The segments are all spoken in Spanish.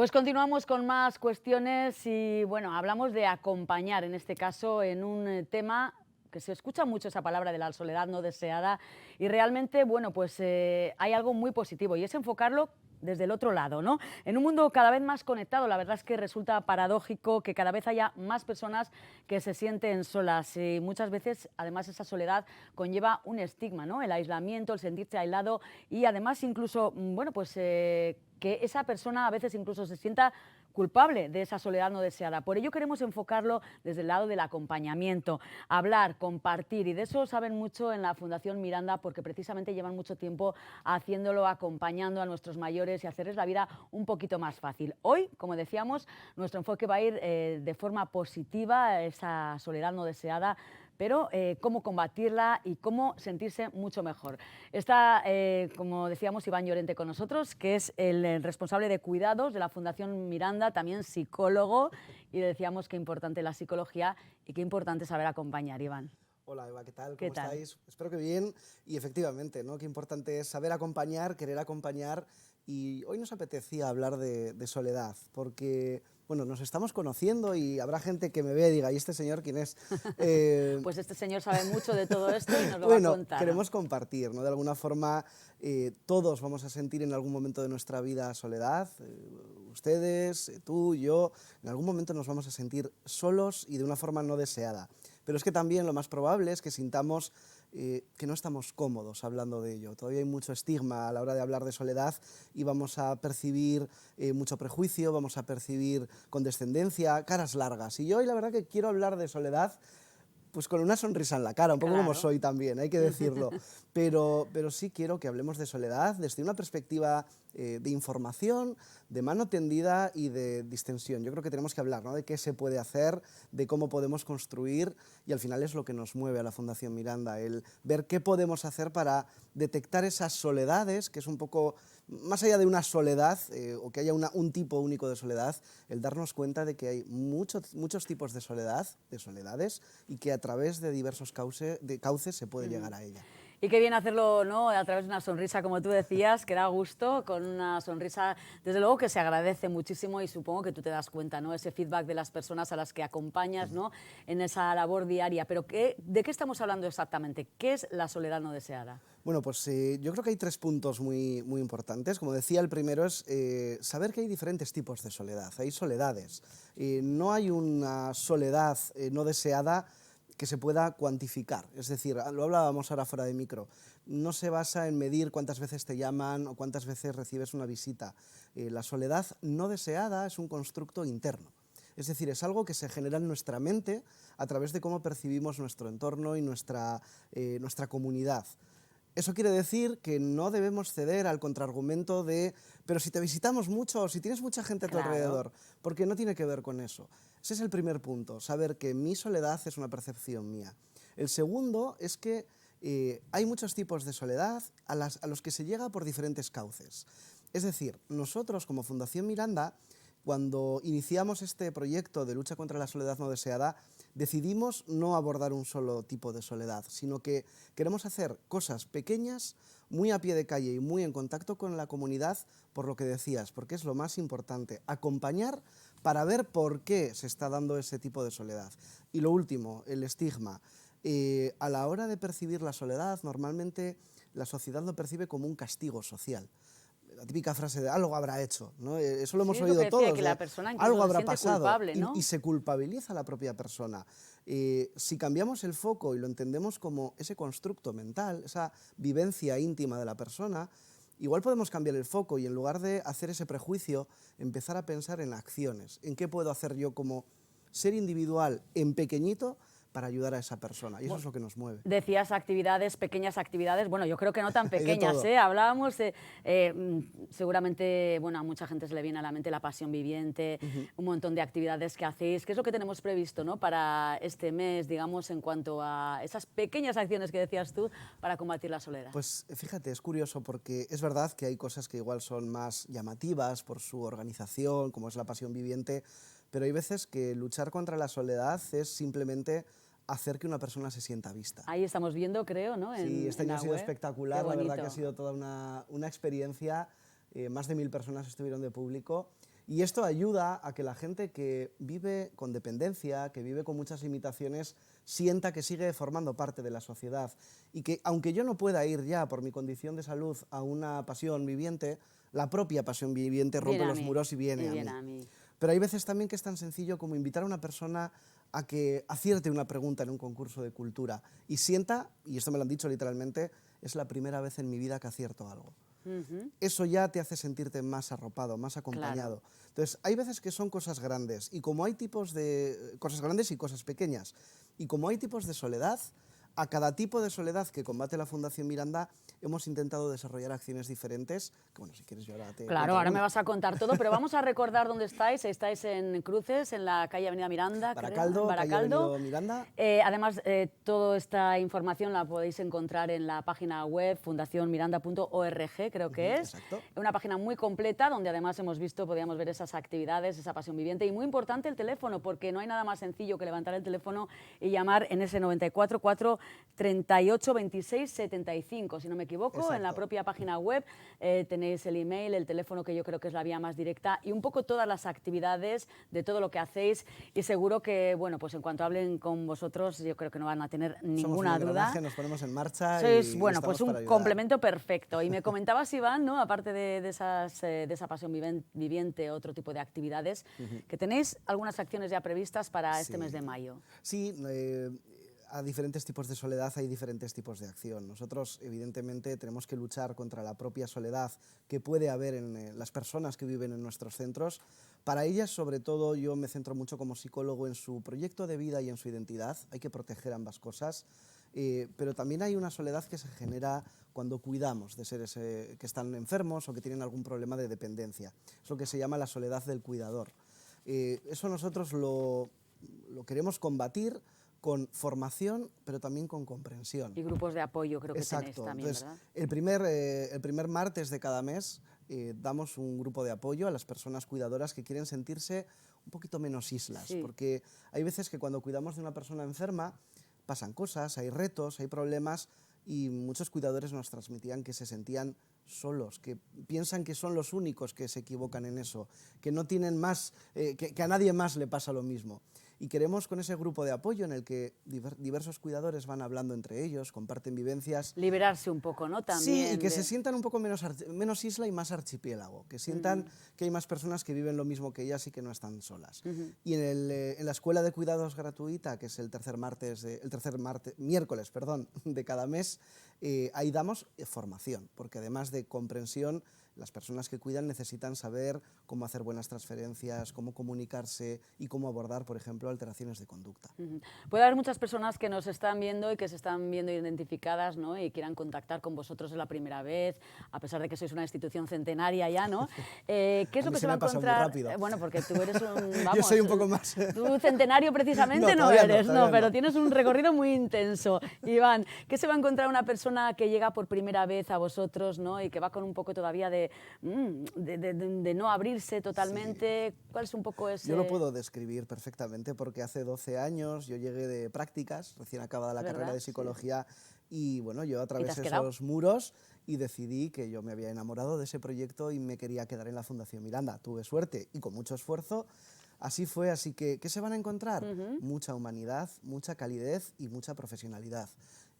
Pues continuamos con más cuestiones y bueno, hablamos de acompañar, en este caso, en un tema que se escucha mucho esa palabra de la soledad no deseada y realmente, bueno, pues hay algo muy positivo y es enfocarlo desde el otro lado, ¿no? En un mundo cada vez más conectado, la verdad es que resulta paradójico que cada vez haya más personas que se sienten solas y muchas veces, además, esa soledad conlleva un estigma, ¿no? El aislamiento, el sentirse aislado y además incluso, bueno, pues que esa persona a veces incluso se sienta culpable de esa soledad no deseada. Por ello queremos enfocarlo desde el lado del acompañamiento, hablar, compartir, y de eso saben mucho en la Fundación Miranda porque precisamente llevan mucho tiempo haciéndolo, acompañando a nuestros mayores y hacerles la vida un poquito más fácil. Hoy, como decíamos, nuestro enfoque va a ir de forma positiva a esa soledad no deseada, pero cómo combatirla y cómo sentirse mucho mejor. Está, como decíamos, Iván Llorente con nosotros, que es el responsable de cuidados de la Fundación Miranda, también psicólogo, y decíamos qué importante la psicología y qué importante saber acompañar, Iván. Hola Eva, ¿qué tal? ¿Qué ¿Cómo tal? estáis? Espero que bien y efectivamente, ¿no? Qué importante es saber acompañar, querer acompañar y hoy nos apetecía hablar de soledad porque, bueno, nos estamos conociendo y habrá gente que me vea y diga, ¿y este señor quién es? Pues este señor sabe mucho de todo esto y nos lo va a Bueno, contar. queremos compartir, ¿no? De alguna forma todos vamos a sentir en algún momento de nuestra vida soledad, ustedes, tú, yo, en algún momento nos vamos a sentir solos y de una forma no deseada. Pero es que también lo más probable es que sintamos que no estamos cómodos hablando de ello. Todavía hay mucho estigma a la hora de hablar de soledad y vamos a percibir mucho prejuicio, vamos a percibir condescendencia, caras largas. Y yo hoy la verdad que quiero hablar de soledad pues con una sonrisa en la cara, un poco como Claro. soy también, hay que decirlo. Pero sí quiero que hablemos de soledad desde una perspectiva de información, de mano tendida y de distensión. Yo creo que tenemos que hablar, ¿no? De qué se puede hacer, de cómo podemos construir, y al final es lo que nos mueve a la Fundación Miranda, el ver qué podemos hacer para detectar esas soledades, que es un poco, más allá de una soledad, o que haya un tipo único de soledad, el darnos cuenta de que hay muchos tipos de soledad, de soledades, y que a través de diversos cauces se puede llegar a ella. Y qué bien hacerlo, ¿no? A través de una sonrisa, como tú decías, que da gusto, con una sonrisa, desde luego que se agradece muchísimo y supongo que tú te das cuenta, ¿no? Ese feedback de las personas a las que acompañas, ¿no? En esa labor diaria. Pero ¿de qué estamos hablando exactamente? ¿Qué es la soledad no deseada? Bueno, pues yo creo que hay tres puntos muy importantes. Como decía, el primero es saber que hay diferentes tipos de soledad, hay soledades. No hay una soledad no deseada que se pueda cuantificar. Es decir, lo hablábamos ahora fuera de micro, no se basa en medir cuántas veces te llaman o cuántas veces recibes una visita. La soledad no deseada es un constructo interno. Es decir, es algo que se genera en nuestra mente a través de cómo percibimos nuestro entorno y nuestra comunidad. Eso quiere decir que no debemos ceder al contraargumento de pero si te visitamos mucho o si tienes mucha gente a tu Claro. alrededor, porque no tiene que ver con eso. Ese es el primer punto, saber que mi soledad es una percepción mía. El segundo es que hay muchos tipos de soledad a los que se llega por diferentes cauces. Es decir, nosotros como Fundación Miranda, cuando iniciamos este proyecto de lucha contra la soledad no deseada, decidimos no abordar un solo tipo de soledad, sino que queremos hacer cosas pequeñas, muy a pie de calle y muy en contacto con la comunidad, por lo que decías, porque es lo más importante, acompañar para ver por qué se está dando ese tipo de soledad. Y lo último, el estigma. A la hora de percibir la soledad, normalmente la sociedad lo percibe como un castigo social. La típica frase de algo habrá hecho, ¿no? Eso lo Sí, hemos es lo que oído decía, todos, que de la persona incluso algo se habrá siente pasado culpable, y ¿no? se culpabiliza a la propia persona. Si cambiamos el foco y lo entendemos como ese constructo mental, esa vivencia íntima de la persona, igual podemos cambiar el foco y en lugar de hacer ese prejuicio, empezar a pensar en acciones, en qué puedo hacer yo como ser individual en pequeñito para ayudar a esa persona. Y eso es lo que nos mueve. Decías actividades, pequeñas actividades, bueno, yo creo que no tan Hay de pequeñas, todo. ¿eh? Hablábamos de, seguramente, bueno, a mucha gente se le viene a la mente la pasión viviente, un montón de actividades que hacéis. ¿Qué es lo que tenemos previsto, ¿no? Para este mes, digamos, en cuanto a esas pequeñas acciones que decías tú para combatir la soledad? Pues fíjate, es curioso porque es verdad que hay cosas que igual son más llamativas por su organización, como es la pasión viviente, pero hay veces que luchar contra la soledad es simplemente hacer que una persona se sienta vista. Ahí estamos viendo, creo, ¿no? Sí, este En año ha la sido web. Qué espectacular, la verdad que ha bonito. sido toda una experiencia, más de 1000 personas estuvieron de público Y esto ayuda a que la gente que vive con dependencia, que vive con muchas limitaciones, sienta que sigue formando parte de la sociedad y que, aunque yo no pueda ir ya por mi condición de salud a una pasión viviente, la propia pasión viviente rompe los muros y viene a mí. Pero hay veces también que es tan sencillo como invitar a una persona a que acierte una pregunta en un concurso de cultura y sienta, y esto me lo han dicho literalmente, es la primera vez en mi vida que acierto algo. Eso ya te hace sentirte más arropado, más acompañado. Claro. Entonces, hay veces que son cosas grandes, y como hay tipos de cosas grandes y cosas pequeñas, y como hay tipos de soledad, a cada tipo de soledad que combate la Fundación Miranda hemos intentado desarrollar acciones diferentes, que bueno, si quieres yo ahora te Claro, ahora me vas a contar todo, pero vamos a recordar dónde estáis. Estáis en Cruces, en la calle Avenida Miranda, Baracaldo, creo, calle Avenida Miranda. Además, toda esta información la podéis encontrar en la página web fundacionmiranda.org, creo que es. Exacto. Una página muy completa donde además hemos visto, podíamos ver esas actividades, esa pasión viviente, y muy importante el teléfono, porque no hay nada más sencillo que levantar el teléfono y llamar en ese 94 4 38 26 75, si no me equivoco. Exacto. En la propia página web tenéis el email, el teléfono, que yo creo que es la vía más directa, y un poco todas las actividades de todo lo que hacéis, y seguro que, bueno, pues en cuanto hablen con vosotros, yo creo que no van a tener ninguna duda. Nos ponemos en marcha. Sois, bueno, pues un complemento perfecto. Y me comentabas, Iván, ¿no?, aparte de esa pasión viviente, otro tipo de actividades, que tenéis algunas acciones ya previstas para este mes de mayo. Sí, a diferentes tipos de soledad hay diferentes tipos de acción. Nosotros, evidentemente, tenemos que luchar contra la propia soledad que puede haber en las personas que viven en nuestros centros. Para ellas, sobre todo, yo me centro mucho como psicólogo en su proyecto de vida y en su identidad. Hay que proteger ambas cosas. Pero también hay una soledad que se genera cuando cuidamos de seres que están enfermos o que tienen algún problema de dependencia. Es lo que se llama la soledad del cuidador. Eso nosotros lo queremos combatir con formación, pero también con comprensión. Y grupos de apoyo creo que Exacto. Tenéis también, Entonces, ¿verdad? El primer martes de cada mes damos un grupo de apoyo a las personas cuidadoras que quieren sentirse un poquito menos islas, porque hay veces que cuando cuidamos de una persona enferma pasan cosas, hay retos, hay problemas, y muchos cuidadores nos transmitían que se sentían solos, que piensan que son los únicos que se equivocan en eso, que no tienen más, que a nadie más le pasa lo mismo. Y queremos, con ese grupo de apoyo en el que diversos cuidadores van hablando entre ellos, comparten vivencias... Liberarse un poco, ¿no? También sí, y que se sientan un poco menos isla y más archipiélago, que sientan que hay más personas que viven lo mismo que ellas y que no están solas. Y en la escuela de cuidados gratuita, que es el tercer miércoles de cada mes, ahí damos formación, porque además de comprensión, las personas que cuidan necesitan saber cómo hacer buenas transferencias, cómo comunicarse y cómo abordar, por ejemplo, alteraciones de conducta. Puede haber muchas personas que nos están viendo y que se están viendo identificadas, ¿no?, y quieran contactar con vosotros la primera vez, a pesar de que sois una institución centenaria ya, ¿no? ¿Qué es lo que se va a encontrar? Bueno, porque tú eres un... Vamos, yo soy un poco más... Tú centenario precisamente no eres, pero tienes un recorrido muy intenso. Iván, ¿qué se va a encontrar una persona que llega por primera vez a vosotros, ¿no?, y que va con un poco todavía de no abrirse totalmente? ¿Cuál es un poco ese...? Yo lo puedo describir perfectamente, porque hace 12 años yo llegué de prácticas, recién acabada la carrera de psicología, y bueno, yo atravesé esos muros y decidí que yo me había enamorado de ese proyecto y me quería quedar en la Fundación Miranda. Tuve suerte y con mucho esfuerzo así fue, así que ¿qué se van a encontrar? Mucha humanidad, mucha calidez y mucha profesionalidad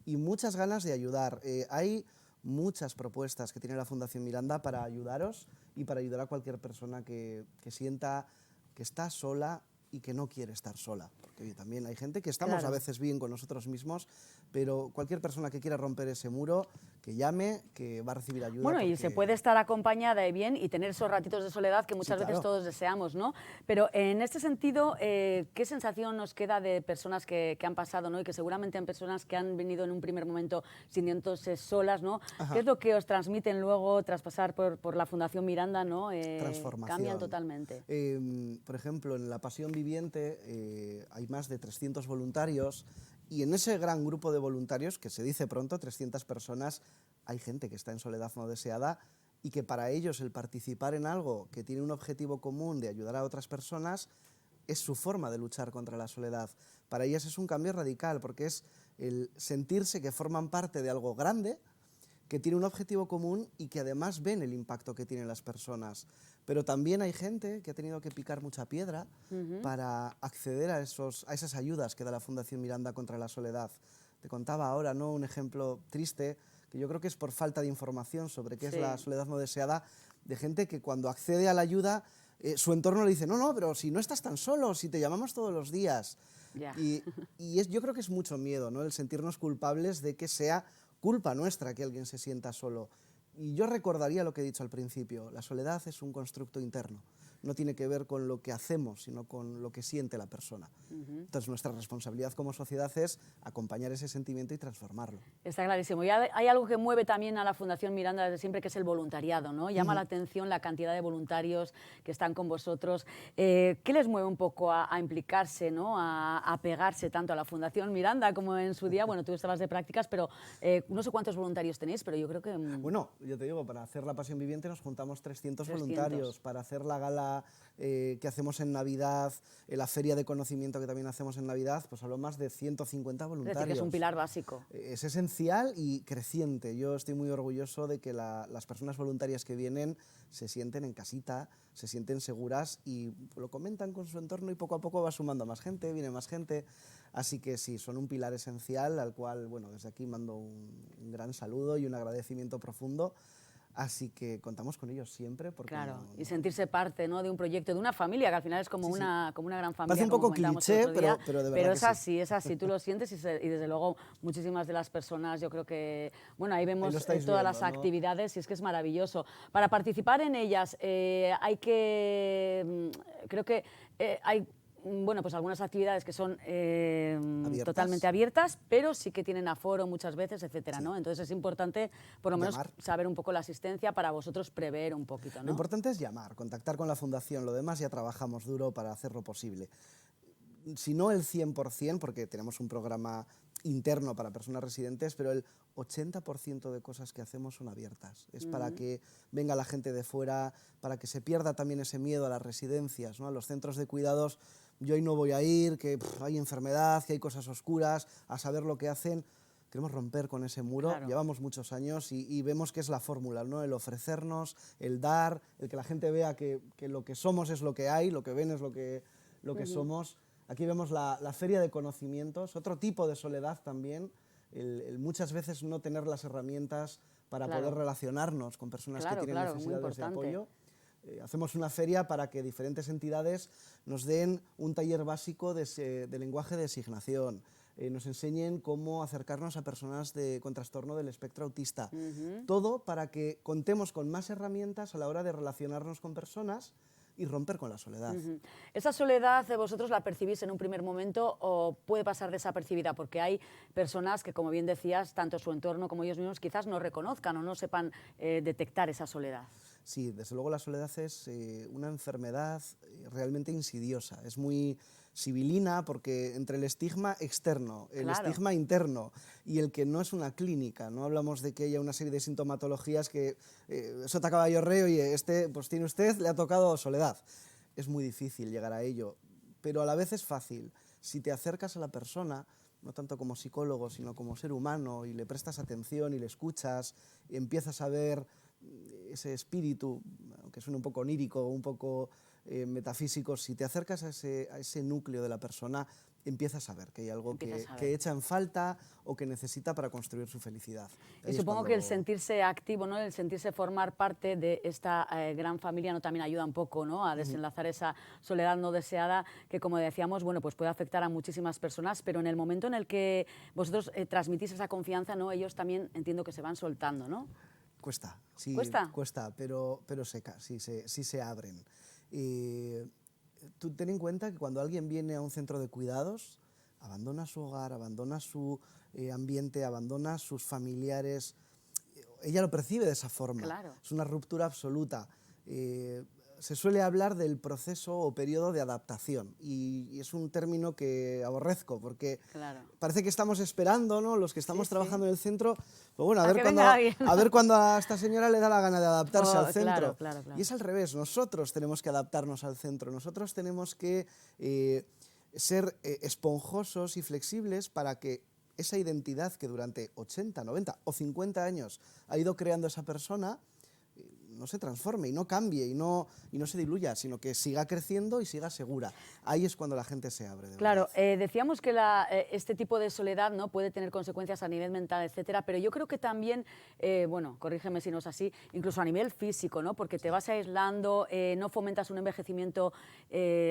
y muchas ganas de ayudar. Hay muchas propuestas que tiene la Fundación Miranda para ayudaros y para ayudar a cualquier persona que sienta que está sola y que no quiere estar sola, porque también hay gente que estamos a veces bien con nosotros mismos, pero cualquier persona que quiera romper ese muro, que llame, que va a recibir ayuda. Bueno, y se puede estar acompañada y bien y tener esos ratitos de soledad que muchas veces todos deseamos, ¿no? Pero en este sentido, ¿qué sensación nos queda de personas que han pasado, ¿no?, y que seguramente han personas que han venido en un primer momento sintiéndose solas, ¿no? ¿Qué es lo que os transmiten luego tras pasar por la Fundación Miranda, ¿no? Transformación. Cambian totalmente. Por ejemplo, en la Pasión Viviente hay más de 300 voluntarios, y en ese gran grupo de voluntarios, que se dice pronto, 300 personas, hay gente que está en soledad no deseada y que para ellos el participar en algo que tiene un objetivo común de ayudar a otras personas es su forma de luchar contra la soledad. Para ellas es un cambio radical, porque es el sentirse que forman parte de algo grande, que tiene un objetivo común y que además ven el impacto que tienen las personas. Pero también hay gente que ha tenido que picar mucha piedra para acceder a esas ayudas que da la Fundación Miranda contra la Soledad. Te contaba ahora, ¿no?, un ejemplo triste, que yo creo que es por falta de información sobre qué es la soledad no deseada, de gente que cuando accede a la ayuda, su entorno le dice, no, no, pero si no estás tan solo, si te llamamos todos los días. Yo creo que es mucho miedo, ¿no?, el sentirnos culpables de que sea culpa nuestra que alguien se sienta solo. Y yo recordaría lo que he dicho al principio, la soledad es un constructo interno, no tiene que ver con lo que hacemos, sino con lo que siente la persona. Entonces nuestra responsabilidad como sociedad es acompañar ese sentimiento y transformarlo. Está clarísimo. Y hay algo que mueve también a la Fundación Miranda desde siempre, que es el voluntariado, ¿no? Llama la atención la cantidad de voluntarios que están con vosotros. ¿Qué les mueve un poco a implicarse, ¿no?, a pegarse tanto a la Fundación Miranda como en su día? Bueno, tú estabas de prácticas, pero no sé cuántos voluntarios tenéis, pero yo creo que... Bueno, yo te digo, para hacer la Pasión Viviente nos juntamos 300 voluntarios, para hacer la gala que hacemos en Navidad, la feria de conocimiento que también hacemos en Navidad, pues hablo más de 150 voluntarios. Es decir, que es un pilar básico. Es esencial y creciente. Yo estoy muy orgulloso de que las personas voluntarias que vienen se sienten en casita, se sienten seguras y lo comentan con su entorno y poco a poco va sumando más gente, viene más gente. Así que sí, son un pilar esencial al cual, bueno, desde aquí mando un gran saludo y un agradecimiento profundo. Así que contamos con ellos siempre. Porque claro, y sentirse parte, ¿no?, de un proyecto, de una familia, que al final es como, como una gran familia. Parece un poco cliché, pero de verdad pero que es así, tú lo sientes y desde luego muchísimas de las personas, yo creo que, bueno, ahí vemos todas las actividades y es que es maravilloso. Para participar en ellas hay que, creo que hay... Bueno, pues algunas actividades que son totalmente abiertas, pero sí que tienen aforo muchas veces, etcétera, ¿no? Entonces es importante, por lo menos, saber un poco la asistencia para vosotros prever un poquito, ¿no? Lo importante es llamar, contactar con la Fundación, lo demás ya trabajamos duro para hacerlo posible. Si no el 100%, porque tenemos un programa interno para personas residentes, pero el 80% de cosas que hacemos son abiertas. Es para que venga la gente de fuera, para que se pierda también ese miedo a las residencias, ¿no?, a los centros de cuidados. Yo ahí no voy a ir, que hay enfermedad, que hay cosas oscuras, a saber lo que hacen. Queremos romper con ese muro, llevamos muchos años y vemos que es la fórmula, ¿no?, el ofrecernos, el dar, el que la gente vea que lo que somos es lo que hay, lo que ven es lo que somos. Aquí vemos la feria de conocimientos, otro tipo de soledad también, el muchas veces no tener las herramientas para poder relacionarnos con personas que tienen necesidades de apoyo. Hacemos una feria para que diferentes entidades nos den un taller básico de lenguaje de designación, nos enseñen cómo acercarnos a personas con trastorno del espectro autista. Todo para que contemos con más herramientas a la hora de relacionarnos con personas y romper con la soledad. ¿Esa soledad vosotros la percibís en un primer momento o puede pasar desapercibida? Porque hay personas que, como bien decías, tanto su entorno como ellos mismos quizás no reconozcan o no sepan detectar esa soledad. Sí, desde luego la soledad es una enfermedad realmente insidiosa, es muy sibilina porque entre el estigma externo, el estigma interno y el que no es una clínica, no hablamos de que haya una serie de sintomatologías que sota caballorreo y pues tiene usted, le ha tocado soledad. Es muy difícil llegar a ello, pero a la vez es fácil. Si te acercas a la persona, no tanto como psicólogo, sino como ser humano, y le prestas atención y le escuchas, y empiezas a ver ese espíritu, aunque suene un poco onírico, un poco metafísico, si te acercas a ese núcleo de la persona, empiezas a ver que hay algo que echa en falta o que necesita para construir su felicidad. Y supongo que el sentirse activo, ¿no?, el sentirse formar parte de esta gran familia, ¿no?, también ayuda un poco, ¿no?, a desenlazar esa soledad no deseada que, como decíamos, bueno, pues puede afectar a muchísimas personas, pero en el momento en el que vosotros transmitís esa confianza, ¿no?, ellos también entiendo que se van soltando, ¿no? Cuesta, sí, cuesta, pero sí se abren. Tú ten en cuenta que cuando alguien viene a un centro de cuidados, abandona su hogar, abandona su ambiente, abandona sus familiares. Ella lo percibe de esa forma. Claro. Es una ruptura absoluta. Se suele hablar del proceso o periodo de adaptación y es un término que aborrezco porque parece que estamos esperando, ¿no?, los que estamos trabajando en el centro, pues bueno, a ver cuando a esta señora le da la gana de adaptarse al centro. Y es al revés, nosotros tenemos que adaptarnos al centro, nosotros tenemos que ser esponjosos y flexibles para que esa identidad que durante 80, 90 o 50 años ha ido creando esa persona no se transforme y no cambie y no se diluya, sino que siga creciendo y siga segura. Ahí es cuando la gente se abre. Claro, decíamos que este tipo de soledad, ¿no?, puede tener consecuencias a nivel mental, etcétera, pero yo creo que también, bueno, corrígeme si no es así, incluso a nivel físico, ¿no?, porque te vas aislando, no fomentas un envejecimiento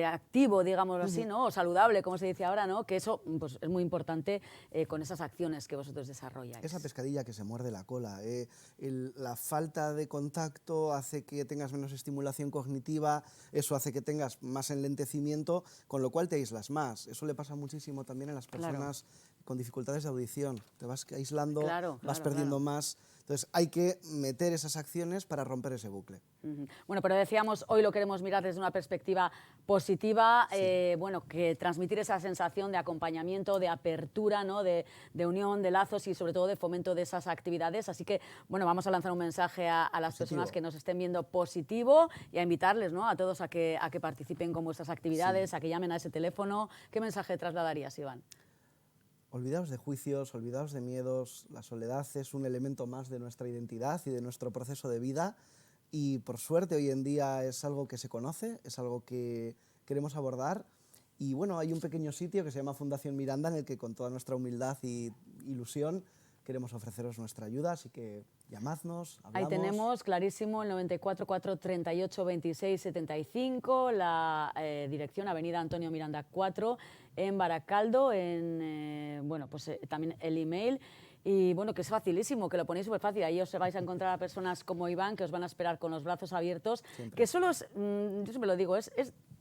activo, digámoslo así, ¿no?, o saludable, como se dice ahora, ¿no?, que eso pues, es muy importante con esas acciones que vosotros desarrolláis. Esa pescadilla que se muerde la cola, la falta de contacto hace que tengas menos estimulación cognitiva, eso hace que tengas más enlentecimiento, con lo cual te aíslas más. Eso le pasa muchísimo también a las personas con dificultades de audición. Te vas aislando, vas perdiendo más. Entonces hay que meter esas acciones para romper ese bucle. Bueno, pero decíamos, hoy lo queremos mirar desde una perspectiva positiva, bueno, que transmitir esa sensación de acompañamiento, de apertura, ¿no?, de unión, de lazos y sobre todo de fomento de esas actividades. Así que, bueno, vamos a lanzar un mensaje a las personas que nos estén viendo positivo y a invitarles, ¿no?, a todos a que participen con vuestras actividades, a que llamen a ese teléfono. ¿Qué mensaje trasladarías, Iván? Olvidaos de juicios, olvidaos de miedos. La soledad es un elemento más de nuestra identidad y de nuestro proceso de vida y por suerte hoy en día es algo que se conoce, es algo que queremos abordar y bueno, hay un pequeño sitio que se llama Fundación Miranda en el que con toda nuestra humildad y ilusión queremos ofreceros nuestra ayuda, así que llamadnos, hablamos. Ahí tenemos clarísimo el 94 4 38 26 75, la dirección Avenida Antonio Miranda 4 en Baracaldo, bueno, pues también el email. Y bueno, que es facilísimo, que lo ponéis súper fácil. Ahí os vais a encontrar a personas como Iván que os van a esperar con los brazos abiertos, siempre. Que solo es, yo siempre lo digo, es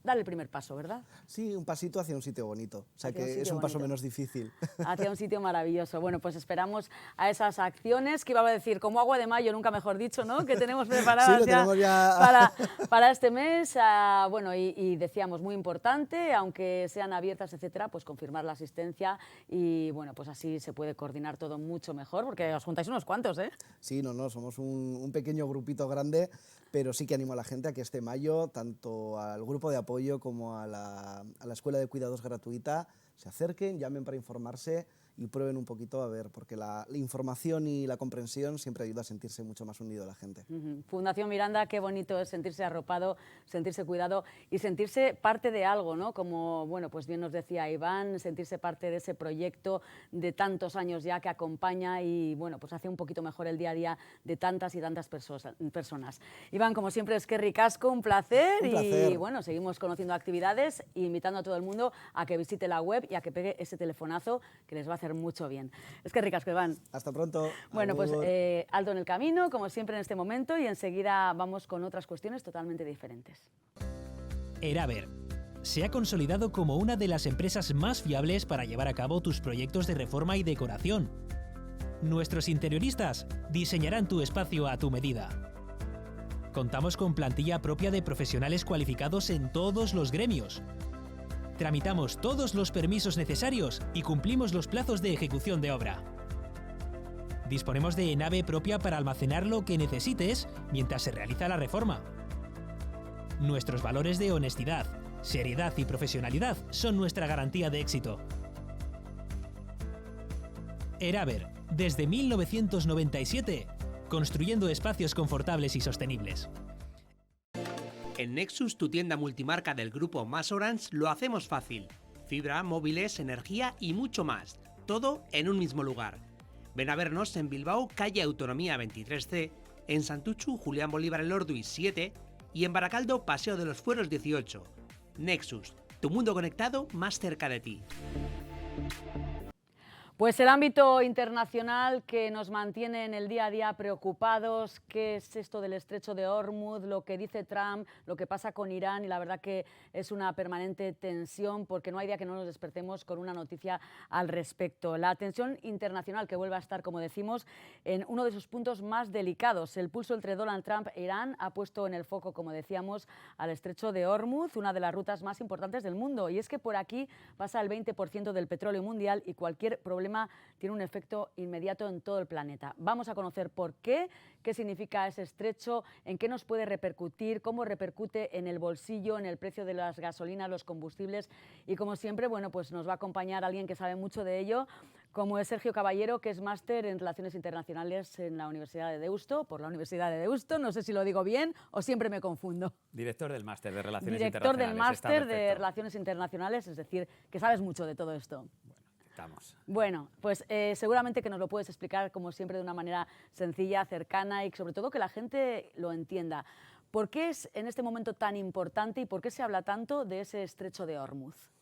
dar el primer paso, ¿verdad? Sí, un pasito hacia un sitio bonito, o sea que es un paso menos difícil. Hacia un sitio maravilloso. Bueno, pues esperamos a esas acciones que iba a decir, como agua de mayo, nunca mejor dicho, ¿no?, que tenemos preparadas para este mes. Bueno, y decíamos, muy importante, aunque sean abiertas, etcétera, pues confirmar la asistencia y bueno, pues así se puede coordinar todo mucho mejor, porque os juntáis unos cuantos, ¿eh? Sí, no, somos un pequeño grupito grande, pero sí que animo a la gente a que este mayo, tanto al grupo de apoyo como a la Escuela de Cuidados gratuita, se acerquen, llamen para informarse y prueben un poquito a ver, porque la información y la comprensión siempre ayuda a sentirse mucho más unido a la gente. Fundación Miranda, qué bonito es sentirse arropado, sentirse cuidado y sentirse parte de algo, ¿no? Como, bueno, pues bien nos decía Iván, sentirse parte de ese proyecto de tantos años ya que acompaña y, bueno, pues hace un poquito mejor el día a día de tantas y tantas personas. Iván, como siempre, es que ricasco, un placer. Y, bueno, seguimos conociendo actividades e invitando a todo el mundo a que visite la web y a que pegue ese telefonazo que les va a hacer mucho bien. Es que ricasco, Iván. Hasta pronto. Bueno, pues alto en el camino, como siempre en este momento, y enseguida vamos con otras cuestiones totalmente diferentes. Eraber se ha consolidado como una de las empresas más fiables para llevar a cabo tus proyectos de reforma y decoración. Nuestros interioristas diseñarán tu espacio a tu medida. Contamos con plantilla propia de profesionales cualificados en todos los gremios. Tramitamos todos los permisos necesarios y cumplimos los plazos de ejecución de obra. Disponemos de nave propia para almacenar lo que necesites mientras se realiza la reforma. Nuestros valores de honestidad, seriedad y profesionalidad son nuestra garantía de éxito. Eraber, desde 1997, construyendo espacios confortables y sostenibles. En Nexus, tu tienda multimarca del grupo Más Orange, lo hacemos fácil. Fibra, móviles, energía y mucho más. Todo en un mismo lugar. Ven a vernos en Bilbao, calle Autonomía 23C, en Santuchu, Julián Bolívar Elorduy 7 y en Baracaldo, Paseo de los Fueros 18. Nexus, tu mundo conectado más cerca de ti. Pues el ámbito internacional que nos mantiene en el día a día preocupados, qué es esto del estrecho de Hormuz, lo que dice Trump, lo que pasa con Irán, y la verdad que es una permanente tensión porque no hay día que no nos despertemos con una noticia al respecto. La tensión internacional que vuelve a estar, como decimos, en uno de sus puntos más delicados. El pulso entre Donald Trump e Irán ha puesto en el foco, como decíamos, al estrecho de Hormuz, una de las rutas más importantes del mundo. Y es que por aquí pasa el 20% del petróleo mundial y cualquier problema tiene un efecto inmediato en todo el planeta. Vamos a conocer por qué significa ese estrecho, en qué nos puede repercutir, cómo repercute en el bolsillo, en el precio de las gasolinas, los combustibles y como siempre, bueno, pues nos va a acompañar alguien que sabe mucho de ello, como es Sergio Caballero, que es máster en Relaciones Internacionales en la Universidad de Deusto, por la Universidad de Deusto, no sé si lo digo bien o siempre me confundo. Director del máster de Relaciones Director Internacionales. del máster de Perfecto. Relaciones Internacionales, es decir, que sabes mucho de todo esto. Bueno, intentamos. Bueno, pues seguramente que nos lo puedes explicar, como siempre, de una manera sencilla, cercana y sobre todo que la gente lo entienda. ¿Por qué es en este momento tan importante y por qué se habla tanto de ese estrecho de Hormuz?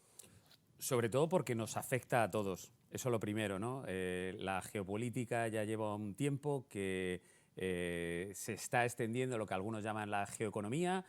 Sobre todo porque nos afecta a todos. Eso lo primero, ¿no? La geopolítica ya lleva un tiempo que se está extendiendo lo que algunos llaman la geoeconomía,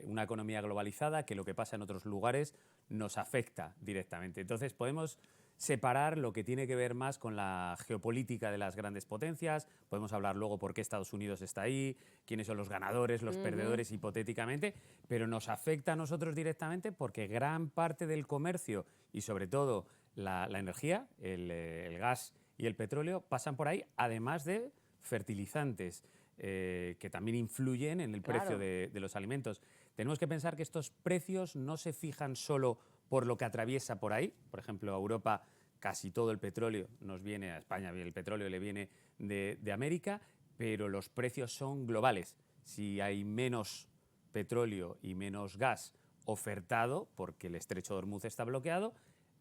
una economía globalizada, que lo que pasa en otros lugares nos afecta directamente. Entonces podemos separar lo que tiene que ver más con la geopolítica de las grandes potencias, podemos hablar luego por qué Estados Unidos está ahí, quiénes son los ganadores, los perdedores hipotéticamente, pero nos afecta a nosotros directamente porque gran parte del comercio y sobre todo la energía, el gas y el petróleo pasan por ahí, además de fertilizantes que también influyen en el precio de los alimentos. Tenemos que pensar que estos precios no se fijan solo por lo que atraviesa por ahí. Por ejemplo, a Europa casi todo el petróleo nos viene, a España el petróleo le viene de América, pero los precios son globales. Si hay menos petróleo y menos gas ofertado, porque el estrecho de Hormuz está bloqueado,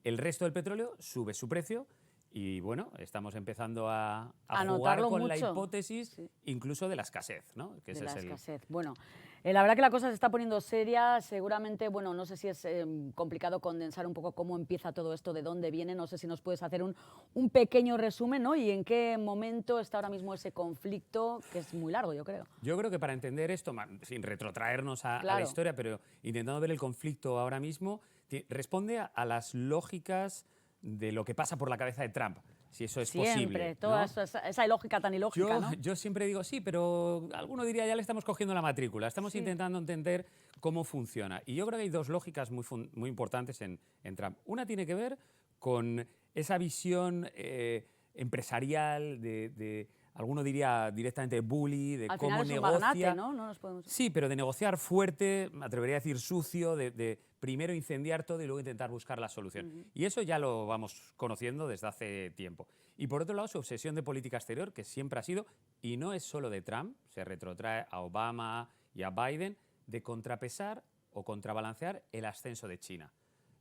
el resto del petróleo sube su precio. Y bueno, estamos empezando a jugar con mucho. la hipótesis incluso de la escasez, ¿no? Que de ese la es escasez. Bueno, la verdad que la cosa se está poniendo seria. Seguramente, bueno, no sé si es complicado condensar un poco cómo empieza todo esto, de dónde viene. No sé si nos puedes hacer un pequeño resumen, ¿no? Y en qué momento está ahora mismo ese conflicto, que es muy largo, yo creo. Yo creo que para entender esto, sin retrotraernos a la historia, pero intentando ver el conflicto ahora mismo, responde a las lógicas de lo que pasa por la cabeza de Trump, si eso es posible. Siempre, toda esa lógica tan ilógica, ¿no? Yo siempre digo, sí, pero alguno diría, ya le estamos cogiendo la matrícula, estamos intentando entender cómo funciona. Y yo creo que hay dos lógicas muy importantes en Trump. Una tiene que ver con esa visión empresarial de alguno diría directamente bully, de Al cómo final es un negocia. magnate, ¿no? No nos podemos... Sí, pero de negociar fuerte, me atrevería a decir sucio, de primero incendiar todo y luego intentar buscar la solución. Y eso ya lo vamos conociendo desde hace tiempo. Y por otro lado, su obsesión de política exterior, que siempre ha sido, y no es solo de Trump, se retrotrae a Obama y a Biden, de contrapesar o contrabalancear el ascenso de China.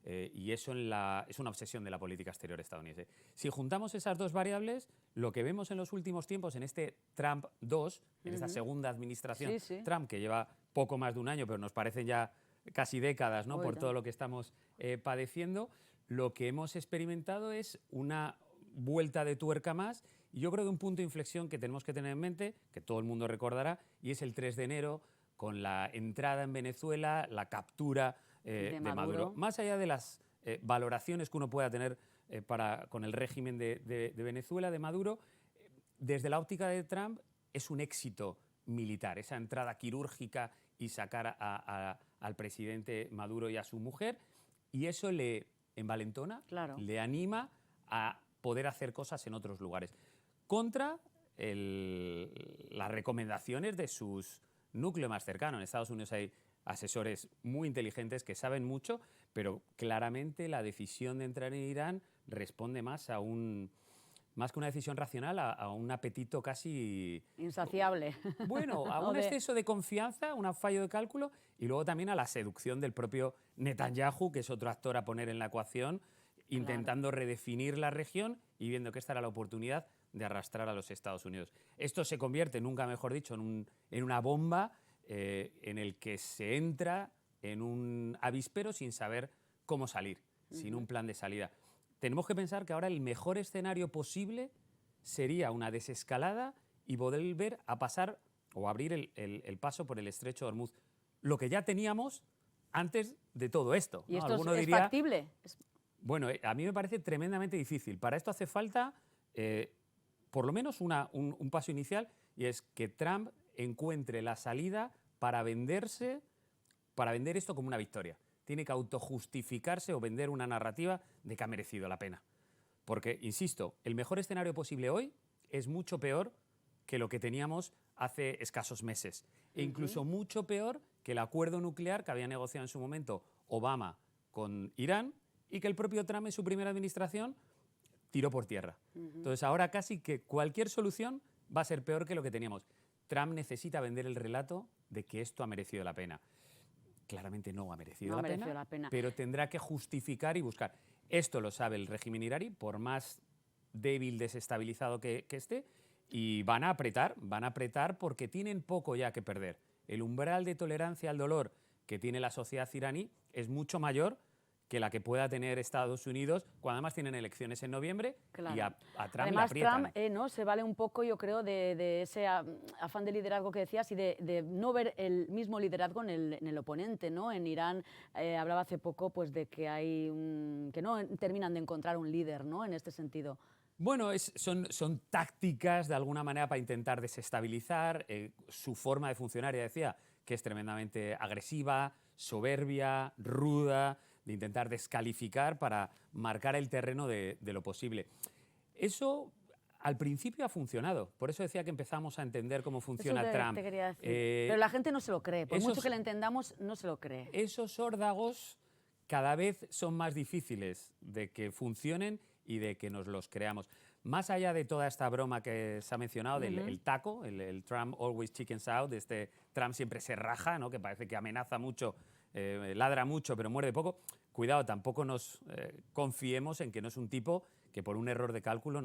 Y eso es una obsesión de la política exterior estadounidense. Si juntamos esas dos variables, lo que vemos en los últimos tiempos, en este Trump 2, en esta segunda administración Trump, que lleva poco más de un año, pero nos parecen ya casi décadas, ¿no? Por todo lo que estamos padeciendo, lo que hemos experimentado es una vuelta de tuerca más, y yo creo que un punto de inflexión que tenemos que tener en mente, que todo el mundo recordará, y es el 3 de enero, con la entrada en Venezuela, la captura de Maduro. Más allá de las valoraciones que uno pueda tener con el régimen de Venezuela, de Maduro, desde la óptica de Trump es un éxito militar, esa entrada quirúrgica y sacar al presidente Maduro y a su mujer, y eso le envalentona, le anima a poder hacer cosas en otros lugares, contra las recomendaciones de sus núcleos más cercanos. En Estados Unidos hay asesores muy inteligentes que saben mucho, pero claramente la decisión de entrar en Irán responde más que una decisión racional, a un apetito casi... insaciable. Bueno, a un exceso de confianza, un fallo de cálculo, y luego también a la seducción del propio Netanyahu, que es otro actor a poner en la ecuación, intentando redefinir la región y viendo que esta era la oportunidad de arrastrar a los Estados Unidos. Esto se convierte, nunca mejor dicho, en una bomba en el que se entra en un avispero sin saber cómo salir, sin un plan de salida. Tenemos que pensar que ahora el mejor escenario posible sería una desescalada y volver a pasar o abrir el paso por el estrecho de Hormuz. Lo que ya teníamos antes de todo esto, ¿Y ¿no? esto Alguno es diría, factible? Bueno, a mí me parece tremendamente difícil. Para esto hace falta por lo menos un paso inicial, y es que Trump encuentre la salida para vender esto como una victoria. Tiene que autojustificarse o vender una narrativa de que ha merecido la pena. Porque, insisto, el mejor escenario posible hoy es mucho peor que lo que teníamos hace escasos meses. E incluso mucho peor que el acuerdo nuclear que había negociado en su momento Obama con Irán, y que el propio Trump en su primera administración tiró por tierra. Entonces ahora casi que cualquier solución va a ser peor que lo que teníamos. Trump necesita vender el relato de que esto ha merecido la pena. Claramente no ha merecido la pena, pero tendrá que justificar y buscar. Esto lo sabe el régimen iraní, por más débil, desestabilizado que esté, y van a apretar porque tienen poco ya que perder. El umbral de tolerancia al dolor que tiene la sociedad iraní es mucho mayor que la que pueda tener Estados Unidos, cuando además tienen elecciones en noviembre, y a Trump además, le aprietan. Trump ¿no? se vale un poco, yo creo, de ese afán de liderazgo que decías y de no ver el mismo liderazgo en el oponente, ¿no? En Irán hablaba hace poco pues, de que que no terminan de encontrar un líder, ¿no? En este sentido. Bueno, son tácticas de alguna manera para intentar desestabilizar. Su forma de funcionar, ya decía, que es tremendamente agresiva, soberbia, ruda, de intentar descalificar para marcar el terreno de lo posible. Eso al principio ha funcionado, por eso decía que empezamos a entender cómo funciona Trump. Te quería decir. Pero la gente no se lo cree, por mucho que le entendamos, no se lo cree. Esos órdagos cada vez son más difíciles de que funcionen y de que nos los creamos. Más allá de toda esta broma que se ha mencionado, del taco, el Trump always chickens out, Trump siempre se raja, ¿no? Que parece que amenaza mucho, ladra mucho, pero muerde poco. Cuidado, tampoco nos confiemos en que no es un tipo que por un error de cálculo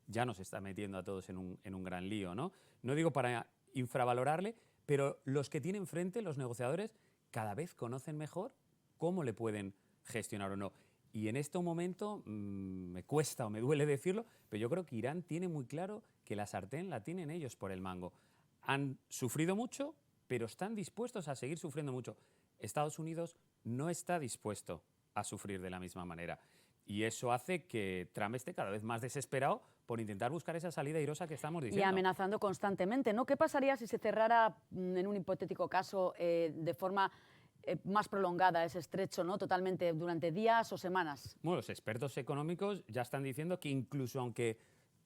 ya nos está metiendo a todos en un gran lío, ¿no? No digo para infravalorarle, pero los que tienen frente, los negociadores, cada vez conocen mejor cómo le pueden gestionar o no. Y en este momento me cuesta o me duele decirlo, pero yo creo que Irán tiene muy claro que la sartén la tienen ellos por el mango. Han sufrido mucho, pero están dispuestos a seguir sufriendo mucho. Estados Unidos no está dispuesto a sufrir de la misma manera. Y eso hace que Trump esté cada vez más desesperado por intentar buscar esa salida airosa que estamos diciendo. Y amenazando constantemente, ¿no? ¿Qué pasaría si se cerrara, en un hipotético caso, de forma más prolongada ese estrecho, ¿no? Totalmente durante días o semanas? Bueno, los expertos económicos ya están diciendo que incluso aunque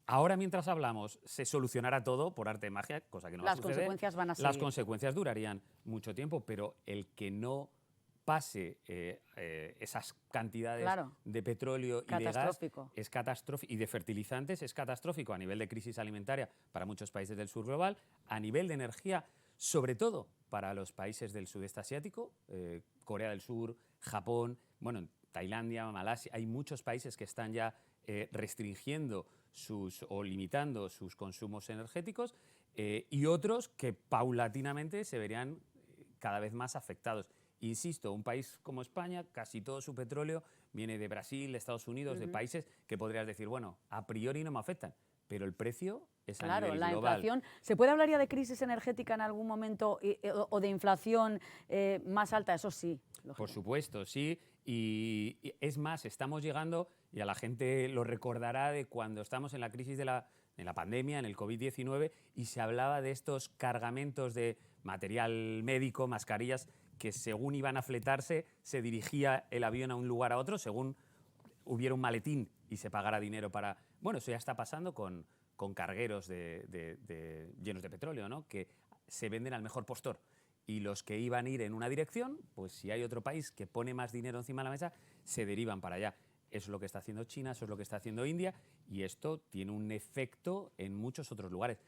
ahora mientras hablamos se solucionara todo por arte de magia, cosa que no va a suceder, las consecuencias van a seguir. Las consecuencias durarían mucho tiempo, pero el que no pase esas cantidades de petróleo y de gas es catastrófico, y de fertilizantes es catastrófico a nivel de crisis alimentaria para muchos países del sur global, a nivel de energía, sobre todo para los países del sudeste asiático, Corea del Sur, Japón, bueno, en Tailandia, Malasia, hay muchos países que están ya restringiendo o limitando sus consumos energéticos y otros que paulatinamente se verían cada vez más afectados. Insisto, un país como España, casi todo su petróleo viene de Brasil, de Estados Unidos, de países que podrías decir, bueno, a priori no me afectan, pero el precio es a nivel global. Claro, la inflación. ¿Se puede hablar ya de crisis energética en algún momento o de inflación más alta? Eso sí. Por supuesto, sí. Y es más, estamos llegando, y a la gente lo recordará, de cuando estamos en la crisis de la pandemia, en el COVID-19, y se hablaba de estos cargamentos de material médico, mascarillas, que según iban a fletarse, se dirigía el avión a un lugar a otro, según hubiera un maletín y se pagara dinero para... Bueno, eso ya está pasando con cargueros llenos de petróleo, ¿no? Que se venden al mejor postor. Y los que iban a ir en una dirección, pues si hay otro país que pone más dinero encima de la mesa, se derivan para allá. Eso es lo que está haciendo China, eso es lo que está haciendo India, y esto tiene un efecto en muchos otros lugares.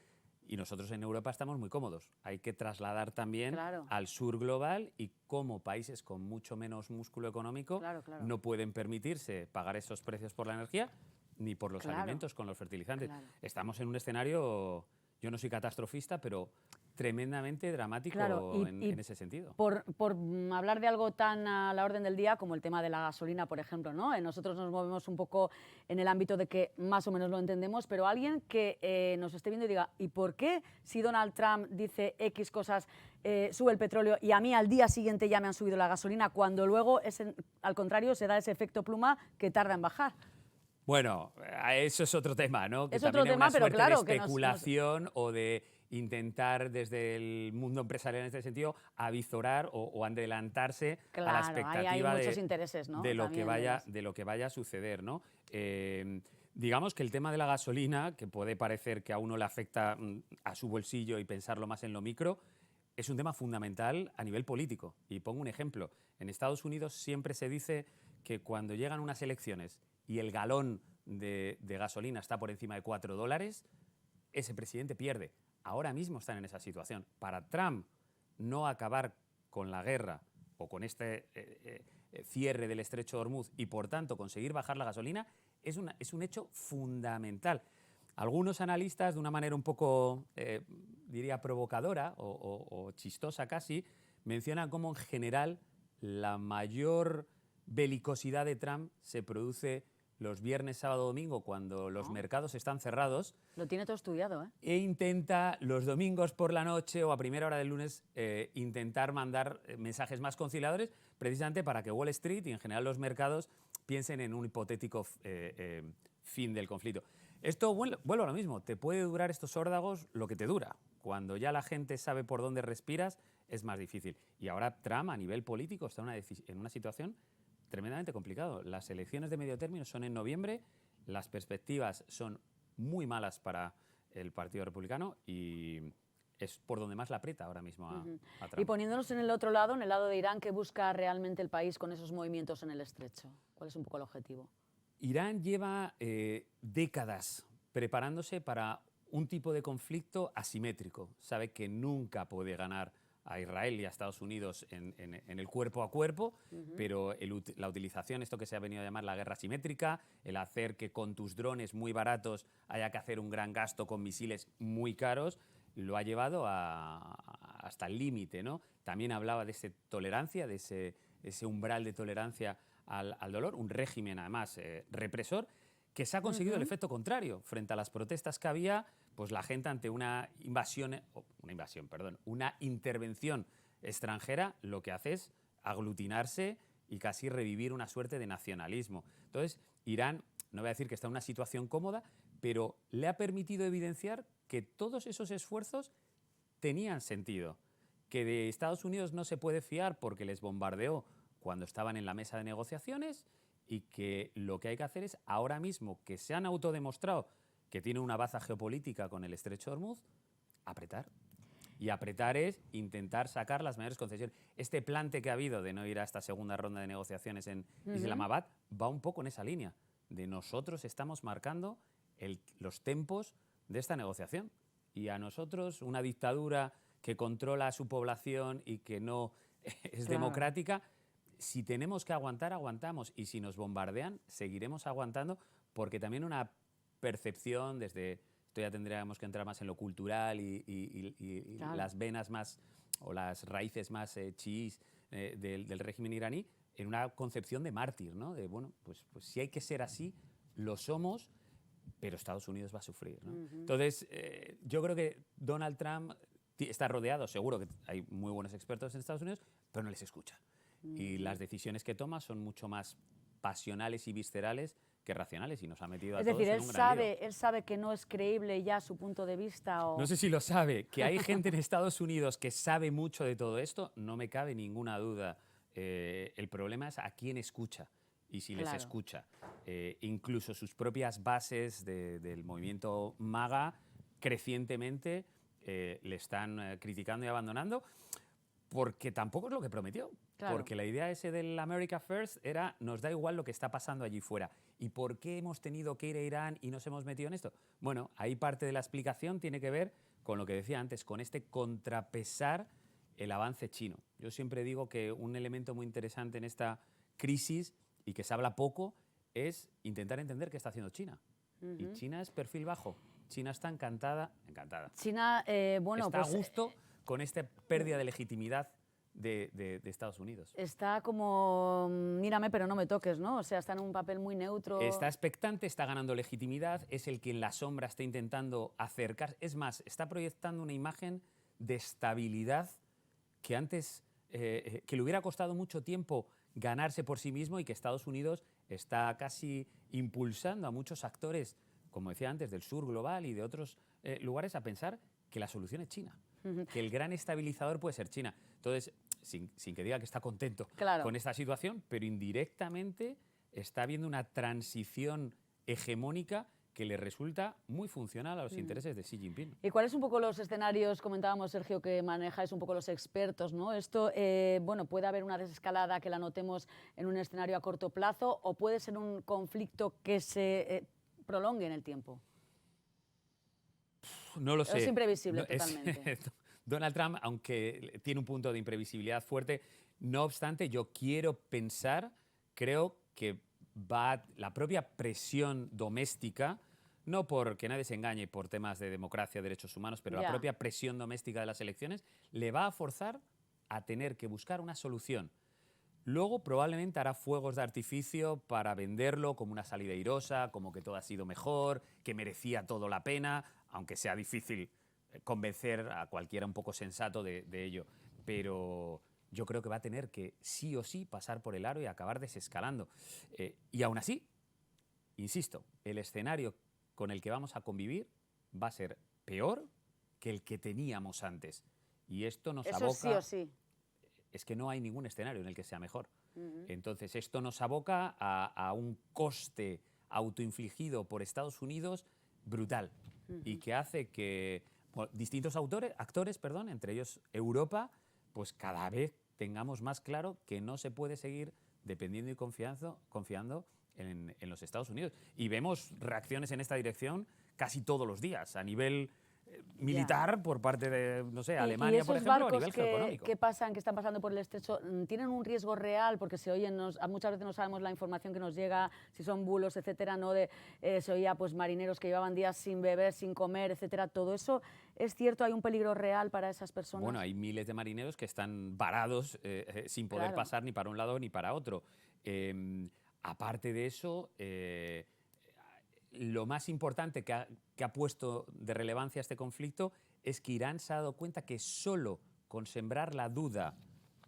Y nosotros en Europa estamos muy cómodos. Hay que trasladar también al sur global, y como países con mucho menos músculo económico no pueden permitirse pagar esos precios por la energía ni por los alimentos con los fertilizantes. Estamos en un escenario, yo no soy catastrofista, pero tremendamente dramático en ese sentido. Por hablar de algo tan a la orden del día como el tema de la gasolina, por ejemplo, ¿no? Nosotros nos movemos un poco en el ámbito de que más o menos lo entendemos, pero alguien que nos esté viendo y diga, ¿y por qué si Donald Trump dice X cosas, sube el petróleo y a mí al día siguiente ya me han subido la gasolina, cuando luego al contrario se da ese efecto pluma que tarda en bajar? Bueno, eso es otro tema, ¿no? Que es otro tema, pero claro, de especulación o de intentar desde el mundo empresarial en este sentido avizorar o adelantarse a la expectativa hay muchos intereses, ¿no? de lo que vaya a suceder, ¿no? Digamos que el tema de la gasolina, que puede parecer que a uno le afecta a su bolsillo y pensarlo más en lo micro, es un tema fundamental a nivel político. Y pongo un ejemplo. En Estados Unidos siempre se dice que cuando llegan unas elecciones y el galón de gasolina está por encima de $4, ese presidente pierde. Ahora mismo están en esa situación. Para Trump, no acabar con la guerra o con este cierre del estrecho de Hormuz y, por tanto, conseguir bajar la gasolina es un hecho fundamental. Algunos analistas, de una manera un poco, diría, provocadora o chistosa casi, mencionan cómo, en general, la mayor belicosidad de Trump se produce los viernes, sábado, domingo, cuando los mercados están cerrados. Lo tiene todo estudiado, ¿eh? E intenta los domingos por la noche o a primera hora del lunes intentar mandar mensajes más conciliadores, precisamente para que Wall Street y en general los mercados piensen en un hipotético fin del conflicto. Esto vuelvo a lo mismo, te puede durar estos órdagos lo que te dura. Cuando ya la gente sabe por dónde respiras, es más difícil. Y ahora Trump, a nivel político, está en una situación tremendamente complicada. Las elecciones de medio término son en noviembre, las perspectivas son muy malas para el Partido Republicano y es por donde más la aprieta ahora mismo a Trump. Y poniéndonos en el otro lado, en el lado de Irán, ¿qué busca realmente el país con esos movimientos en el estrecho? ¿Cuál es un poco el objetivo? Irán lleva décadas preparándose para un tipo de conflicto asimétrico. Sabe que nunca puede ganar a Israel y a Estados Unidos en el cuerpo a cuerpo, pero la utilización, esto que se ha venido a llamar la guerra asimétrica, el hacer que con tus drones muy baratos haya que hacer un gran gasto con misiles muy caros, lo ha llevado hasta el límite, ¿no? También hablaba de esa tolerancia, de ese umbral de tolerancia al dolor, un régimen además represor, que se ha conseguido el efecto contrario. Frente a las protestas que había, pues la gente ante una intervención extranjera, lo que hace es aglutinarse y casi revivir una suerte de nacionalismo. Entonces, Irán, no voy a decir que está en una situación cómoda, pero le ha permitido evidenciar que todos esos esfuerzos tenían sentido, que de Estados Unidos no se puede fiar porque les bombardeó cuando estaban en la mesa de negociaciones y que lo que hay que hacer es, ahora mismo que se han autodemostrado que tiene una baza geopolítica con el estrecho de Hormuz, apretar. Y apretar es intentar sacar las mayores concesiones. Este plante que ha habido de no ir a esta segunda ronda de negociaciones en Islamabad va un poco en esa línea, de nosotros estamos marcando los tempos de esta negociación. Y a nosotros, una dictadura que controla a su población y que no es democrática, si tenemos que aguantar, aguantamos. Y si nos bombardean, seguiremos aguantando, porque también una percepción esto ya tendríamos que entrar más en lo cultural y las venas más, o las raíces más chiís del régimen iraní, en una concepción de mártir, ¿no? De, bueno, pues si hay que ser así, lo somos, pero Estados Unidos va a sufrir, ¿no? Entonces, yo creo que Donald Trump está rodeado, seguro que hay muy buenos expertos en Estados Unidos, pero no les escucha. Y las decisiones que toma son mucho más pasionales y viscerales que racionales, y nos ha metido a todos en un gran lío. Él sabe que no es creíble ya su punto de vista. No sé si lo sabe. Que hay gente en Estados Unidos que sabe mucho de todo esto, no me cabe ninguna duda. El problema es a quién escucha y si les escucha. Incluso sus propias bases del movimiento MAGA crecientemente le están criticando y abandonando, porque tampoco es lo que prometió. Claro. Porque la idea ese del America First era, nos da igual lo que está pasando allí fuera. ¿Y por qué hemos tenido que ir a Irán y nos hemos metido en esto? Bueno, ahí parte de la explicación tiene que ver con lo que decía antes, con este contrapesar el avance chino. Yo siempre digo que un elemento muy interesante en esta crisis, y que se habla poco, es intentar entender qué está haciendo China. Y China es perfil bajo. China está encantada. China, está a gusto con esta pérdida de legitimidad de Estados Unidos. Está como, mírame pero no me toques, ¿no? O sea, está en un papel muy neutro. Está expectante, está ganando legitimidad, es el que en la sombra está intentando acercar. Es más, está proyectando una imagen de estabilidad que antes, que le hubiera costado mucho tiempo ganarse por sí mismo, y que Estados Unidos está casi impulsando a muchos actores, como decía antes, del sur global y de otros lugares, a pensar que la solución es China. Que el gran estabilizador puede ser China. Entonces, sin que diga que está contento con esta situación, pero indirectamente está habiendo una transición hegemónica que le resulta muy funcional a los intereses de Xi Jinping. ¿Y cuáles un poco los escenarios, comentábamos, Sergio, que manejáis un poco los expertos, ¿no? Esto, bueno, puede haber una desescalada que la notemos en un escenario a corto plazo, o puede ser un conflicto que se prolongue en el tiempo? No lo sé. Es imprevisible No, totalmente. Donald Trump, aunque tiene un punto de imprevisibilidad fuerte, no obstante, yo quiero pensar, creo que la propia presión doméstica, no porque nadie se engañe por temas de democracia, derechos humanos, pero Ya. la propia presión doméstica de las elecciones le va a forzar a tener que buscar una solución. Luego probablemente hará fuegos de artificio para venderlo como una salida airosa, como que todo ha sido mejor, que merecía todo la pena, aunque sea difícil convencer a cualquiera un poco sensato de ello. Pero yo creo que va a tener que sí o sí pasar por el aro y acabar desescalando. Y aún así, insisto, el escenario con el que vamos a convivir va a ser peor que el que teníamos antes. Y esto nos Eso aboca... sí o sí. Es que no hay ningún escenario en el que sea mejor. Entonces, esto nos aboca a un coste autoinfligido por Estados Unidos brutal y que hace que distintos actores, entre ellos Europa, pues cada vez tengamos más claro que no se puede seguir dependiendo y confiando en los Estados Unidos. Y vemos reacciones en esta dirección casi todos los días, a nivel militar por parte de, no sé, Alemania, por ejemplo, a nivel geoeconómico. ¿Qué pasan, que están pasando por el estrecho, tienen un riesgo real? Porque se oyen, muchas veces no sabemos la información que nos llega, si son bulos, etcétera, ¿no? Se oía pues marineros que llevaban días sin beber, sin comer, etcétera. ¿Todo eso es cierto? ¿Hay un peligro real para esas personas? Bueno, hay miles de marineros que están varados sin poder pasar ni para un lado ni para otro. Aparte de eso, lo más importante que ha puesto de relevancia este conflicto es que Irán se ha dado cuenta que solo con sembrar la duda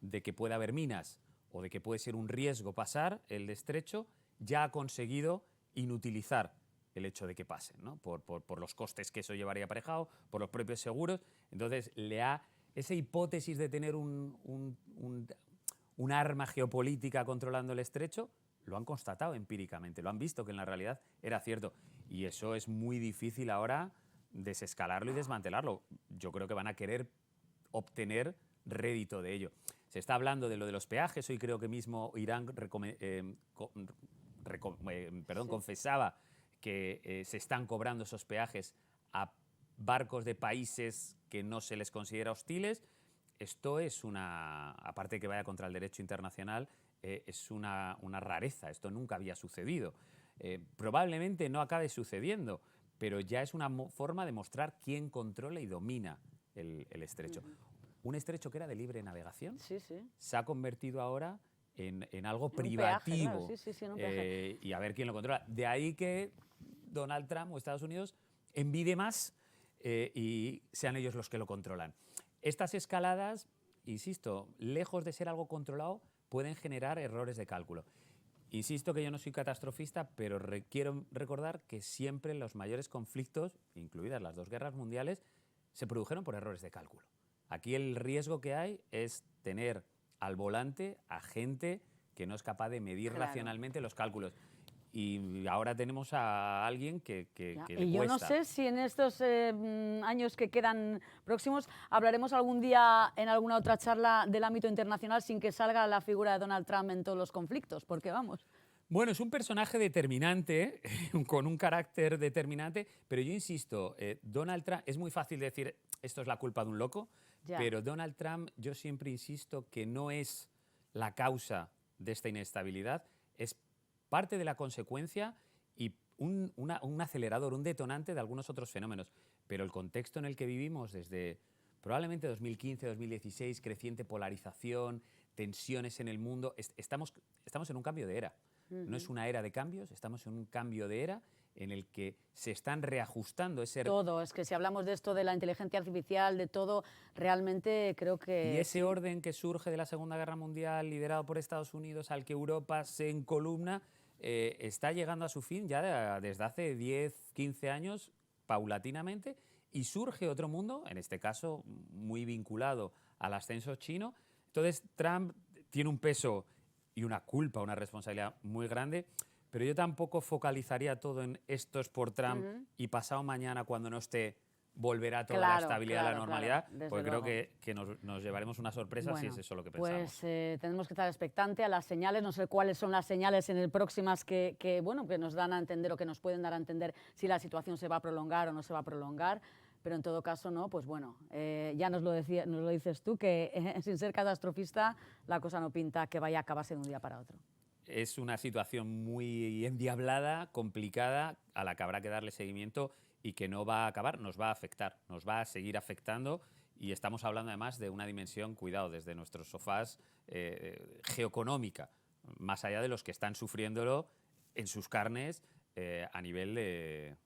de que puede haber minas o de que puede ser un riesgo pasar el estrecho, ya ha conseguido inutilizar el hecho de que pasen, ¿no? Por los costes que eso llevaría aparejado, por los propios seguros. Entonces, esa hipótesis de tener un arma geopolítica controlando el estrecho, lo han constatado empíricamente, lo han visto que en la realidad era cierto. Y eso es muy difícil ahora desescalarlo y desmantelarlo. Yo creo que van a querer obtener rédito de ello. Se está hablando de lo de los peajes. Hoy creo que mismo Irán confesaba que se están cobrando esos peajes a barcos de países que no se les considera hostiles. Esto es aparte de que vaya contra el derecho internacional, es una rareza. Esto nunca había sucedido. Probablemente no acabe sucediendo, pero ya es una forma de mostrar quién controla y domina el estrecho. Un estrecho que era de libre navegación se ha convertido ahora en algo privativo. Peaje, ¿no? En un peaje. Y a ver quién lo controla. De ahí que Donald Trump o Estados Unidos envidie más y sean ellos los que lo controlan. Estas escaladas, insisto, lejos de ser algo controlado, pueden generar errores de cálculo. Insisto que yo no soy catastrofista, pero quiero recordar que siempre los mayores conflictos, incluidas las dos guerras mundiales, se produjeron por errores de cálculo. Aquí el riesgo que hay es tener al volante a gente que no es capaz de medir racionalmente los cálculos. Y ahora tenemos a alguien que le cuesta. Y yo no sé si en estos años que quedan próximos hablaremos algún día en alguna otra charla del ámbito internacional sin que salga la figura de Donald Trump en todos los conflictos, porque vamos. Bueno, es un personaje determinante, con un carácter determinante, pero yo insisto, Donald Trump, es muy fácil decir esto es la culpa de un loco, pero Donald Trump, yo siempre insisto que no es la causa de esta inestabilidad, es parte de la consecuencia y un acelerador, un detonante de algunos otros fenómenos. Pero el contexto en el que vivimos desde probablemente 2015, 2016, creciente polarización, tensiones en el mundo, estamos en un cambio de era. No es una era de cambios, estamos en un cambio de era en el que se están reajustando ese... Todo, es que si hablamos de esto de la inteligencia artificial, de todo, realmente creo que... Y ese orden que surge de la Segunda Guerra Mundial, liderado por Estados Unidos, al que Europa se encolumna, está llegando a su fin ya desde hace 10, 15 años, paulatinamente, y surge otro mundo, en este caso muy vinculado al ascenso chino. Entonces Trump tiene un peso y una culpa, una responsabilidad muy grande, pero yo tampoco focalizaría todo en esto es por Trump y pasado mañana, cuando no esté, volverá toda la estabilidad a la normalidad, pues creo que nos llevaremos una sorpresa si es eso lo que pensamos. Pues tenemos que estar expectantes a las señales, no sé cuáles son las señales en el próximas que nos dan a entender o que nos pueden dar a entender si la situación se va a prolongar o no se va a prolongar, pero en todo caso no, pues bueno, ya nos lo dices tú, que sin ser catastrofista la cosa no pinta que vaya a acabarse de un día para otro. Es una situación muy endiablada, complicada, a la que habrá que darle seguimiento y que no va a acabar, nos va a afectar, nos va a seguir afectando, y estamos hablando además de una dimensión, cuidado, desde nuestros sofás, geoeconómica, más allá de los que están sufriéndolo en sus carnes a nivel de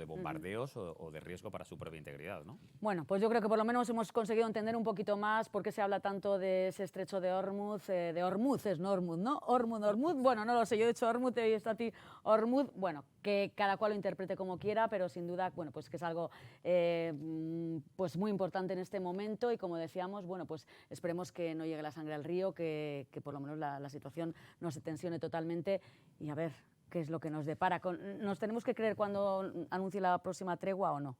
bombardeos o de riesgo para su propia integridad, ¿no? Bueno, pues yo creo que por lo menos hemos conseguido entender un poquito más por qué se habla tanto de ese estrecho de Hormuz, Hormuz, bueno, no lo sé, yo he dicho Hormuz, he visto a ti Hormuz, bueno, que cada cual lo interprete como quiera, pero sin duda, bueno, pues que es algo pues muy importante en este momento, y como decíamos, bueno, pues esperemos que no llegue la sangre al río, que por lo menos la situación no se tensione totalmente, y a ver qué es lo que nos depara. ¿Nos tenemos que creer cuando anuncie la próxima tregua o no?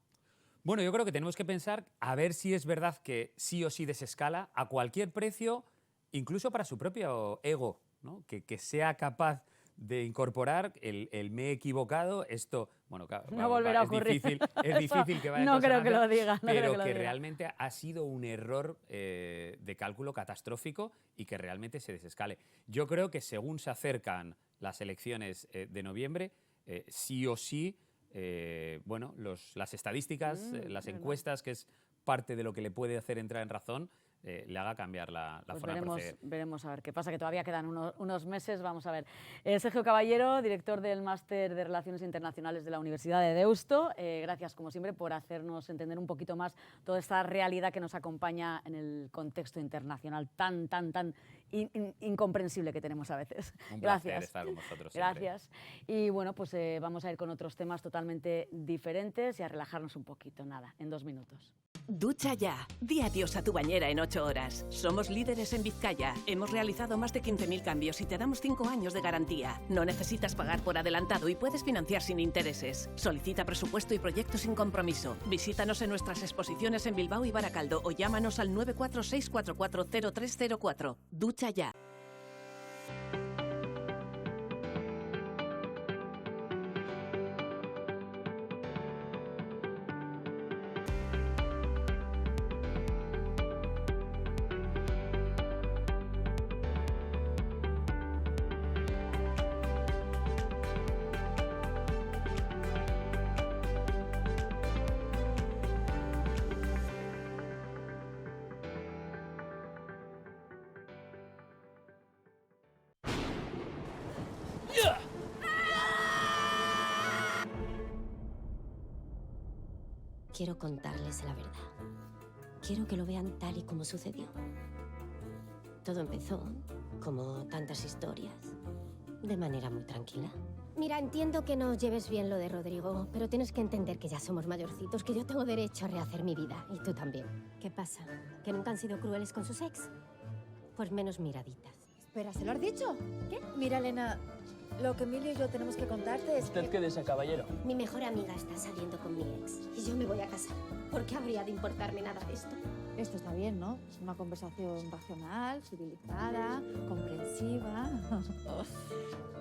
Bueno, yo creo que tenemos que pensar a ver si es verdad que sí o sí desescala a cualquier precio, incluso para su propio ego, ¿no? Que sea capaz de incorporar el me he equivocado, esto, bueno, no volverá a ocurrir. Es difícil que vaya en no creo que lo diga, pero que realmente ha sido un error de cálculo catastrófico y que realmente se desescale. Yo creo que según se acercan las elecciones de noviembre, sí o sí, las estadísticas, las encuestas, que es parte de lo que le puede hacer entrar en razón, le haga cambiar la forma de proceder. Veremos a ver qué pasa, que todavía quedan unos meses, vamos a ver. Sergio Caballero, director del Máster de Relaciones Internacionales de la Universidad de Deusto, gracias como siempre por hacernos entender un poquito más toda esta realidad que nos acompaña en el contexto internacional tan incomprensible que tenemos a veces. Un placer estar con vosotros siempre. Gracias. Y bueno, pues vamos a ir con otros temas totalmente diferentes y a relajarnos un poquito, nada, en 2 minutos. Ducha ya. Di adiós a tu bañera en 8 horas. Somos líderes en Vizcaya. Hemos realizado más de 15.000 cambios y te damos 5 años de garantía. No necesitas pagar por adelantado y puedes financiar sin intereses. Solicita presupuesto y proyecto sin compromiso. Visítanos en nuestras exposiciones en Bilbao y Baracaldo o llámanos al 946440304. Ducha ya. Quiero contarles la verdad. Quiero que lo vean tal y como sucedió. Todo empezó, como tantas historias, de manera muy tranquila. Mira, entiendo que no lleves bien lo de Rodrigo, pero tienes que entender que ya somos mayorcitos, que yo tengo derecho a rehacer mi vida, y tú también. ¿Qué pasa? ¿Que nunca han sido crueles con sus ex? Pues menos miraditas. Espera, ¿se lo has dicho? ¿Qué? Mira, Elena, lo que Emilio y yo tenemos que contarte es ¿Usted qué desea, caballero? Mi mejor amiga está saliendo con mi ex, y yo me voy a casar. ¿Por qué habría de importarme nada de esto? Esto está bien, ¿no? Es una conversación racional, civilizada, comprensiva.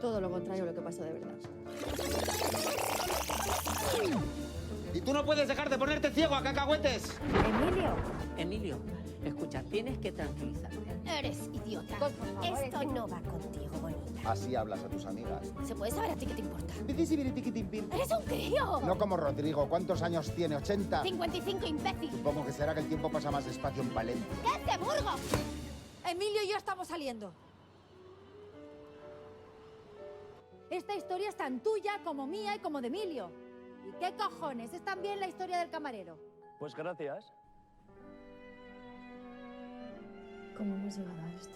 Todo lo contrario a lo que pasó de verdad. Y tú no puedes dejar de ponerte ciego a cacahuetes. Emilio, escucha, tienes que tranquilizarte. Eres idiota. Esto no va contigo, bonita. Así hablas a tus amigas. ¿Se puede saber a ti qué te importa? Bidisibiritiquitimpim. ¡Eres un crío! No como Rodrigo. ¿Cuántos años tiene? ¿80? 55, imbécil. Supongo que será que el tiempo pasa más despacio en Palencia. ¡Qué de Burgos! Emilio y yo estamos saliendo. Esta historia es tan tuya como mía y como de Emilio. ¿Y qué cojones? Es también la historia del camarero. Pues gracias. ¿Cómo hemos llegado a esto?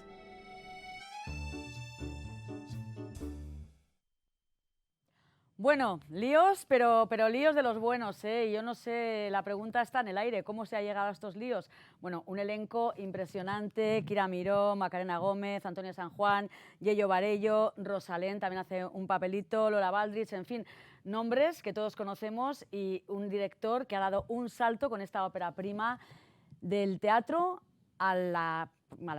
Bueno, líos, pero líos de los buenos, ¿eh? Yo no sé, la pregunta está en el aire, ¿cómo se ha llegado a estos líos? Bueno, un elenco impresionante, Kira Miró, Macarena Gómez, Antonia San Juan, Yello Varello, Rosalén también hace un papelito, Lola Baldrich, en fin, nombres que todos conocemos y un director que ha dado un salto con esta ópera prima del teatro a la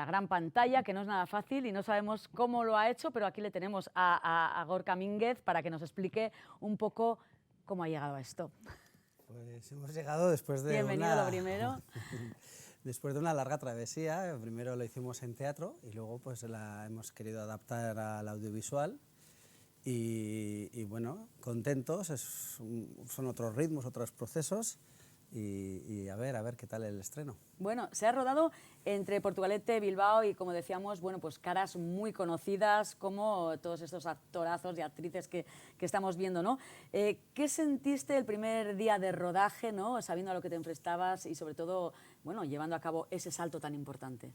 gran pantalla, que no es nada fácil y no sabemos cómo lo ha hecho, pero aquí le tenemos a Gorka Mínguez para que nos explique un poco cómo ha llegado a esto. Pues hemos llegado después de Bienvenido, lo primero. Después de una larga travesía. Primero lo hicimos en teatro y luego pues la hemos querido adaptar al audiovisual y bueno, contentos, son otros ritmos, otros procesos. Y a ver qué tal el estreno. Bueno, se ha rodado entre Portugalete, Bilbao y, como decíamos, bueno, pues caras muy conocidas como todos estos actorazos y actrices que estamos viendo, ¿no? ¿Qué sentiste el primer día de rodaje, ¿no? Sabiendo a lo que te enfrentabas y, sobre todo, bueno, llevando a cabo ese salto tan importante?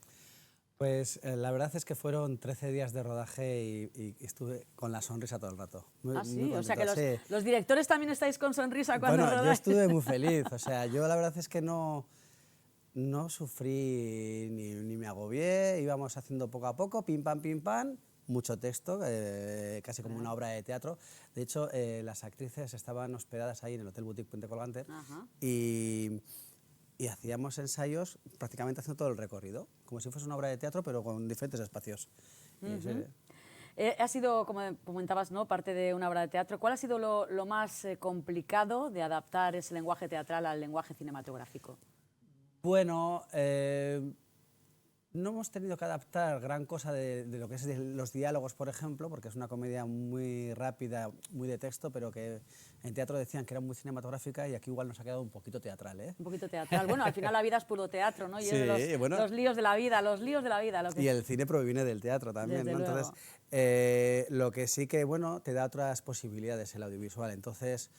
Pues la verdad es que fueron 13 días de rodaje y estuve con la sonrisa todo el rato. Sí, o sea que los directores también estáis con sonrisa cuando rodáis. Yo estuve muy feliz, o sea, yo la verdad es que no sufrí ni me agobié, íbamos haciendo poco a poco, pim pam, mucho texto, casi como una obra de teatro. De hecho, las actrices estaban hospedadas ahí en el Hotel Boutique Puente Colgante y hacíamos ensayos prácticamente haciendo todo el recorrido, como si fuese una obra de teatro, pero con diferentes espacios. Ha sido, como comentabas, ¿no?, parte de una obra de teatro. ¿Cuál ha sido lo más complicado de adaptar ese lenguaje teatral al lenguaje cinematográfico? Bueno, no hemos tenido que adaptar gran cosa de lo que es los diálogos, por ejemplo, porque es una comedia muy rápida, muy de texto, pero que en teatro decían que era muy cinematográfica y aquí igual nos ha quedado un poquito teatral, ¿eh? Un poquito teatral. Bueno, al final la vida es puro teatro, ¿no? Y sí, es los líos de la vida, los líos de la vida. Y el cine proviene del teatro también, ¿no? Entonces, lo que sí que, bueno, te da otras posibilidades el audiovisual. Entonces,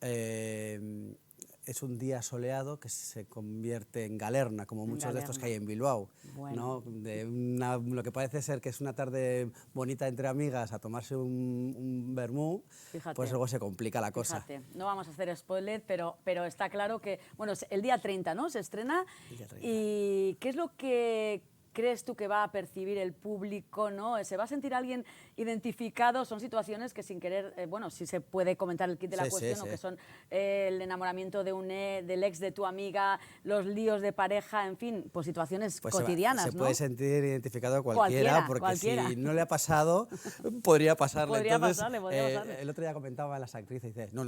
es un día soleado que se convierte en galerna, como muchos de estos que hay en Bilbao, ¿no? Lo que parece ser que es una tarde bonita entre amigas a tomarse un vermú, pues luego se complica la cosa. Fíjate, no vamos a hacer spoiler, pero está claro que, bueno, el día 30, ¿no?, se estrena. ¿Y qué es lo que crees tú que va a percibir el público, ¿no? ¿Se va a sentir alguien identificado? Son situaciones que sin querer, bueno, si se puede comentar el kit de la cuestión, o que son el enamoramiento del ex de tu amiga, los líos de pareja, en fin, pues situaciones cotidianas, se ¿no? puede sentir identificado cualquiera, porque si no le ha pasado, podría pasarle. Podría Entonces, pasarle. El otro día comentaba a las actrices y dice, no,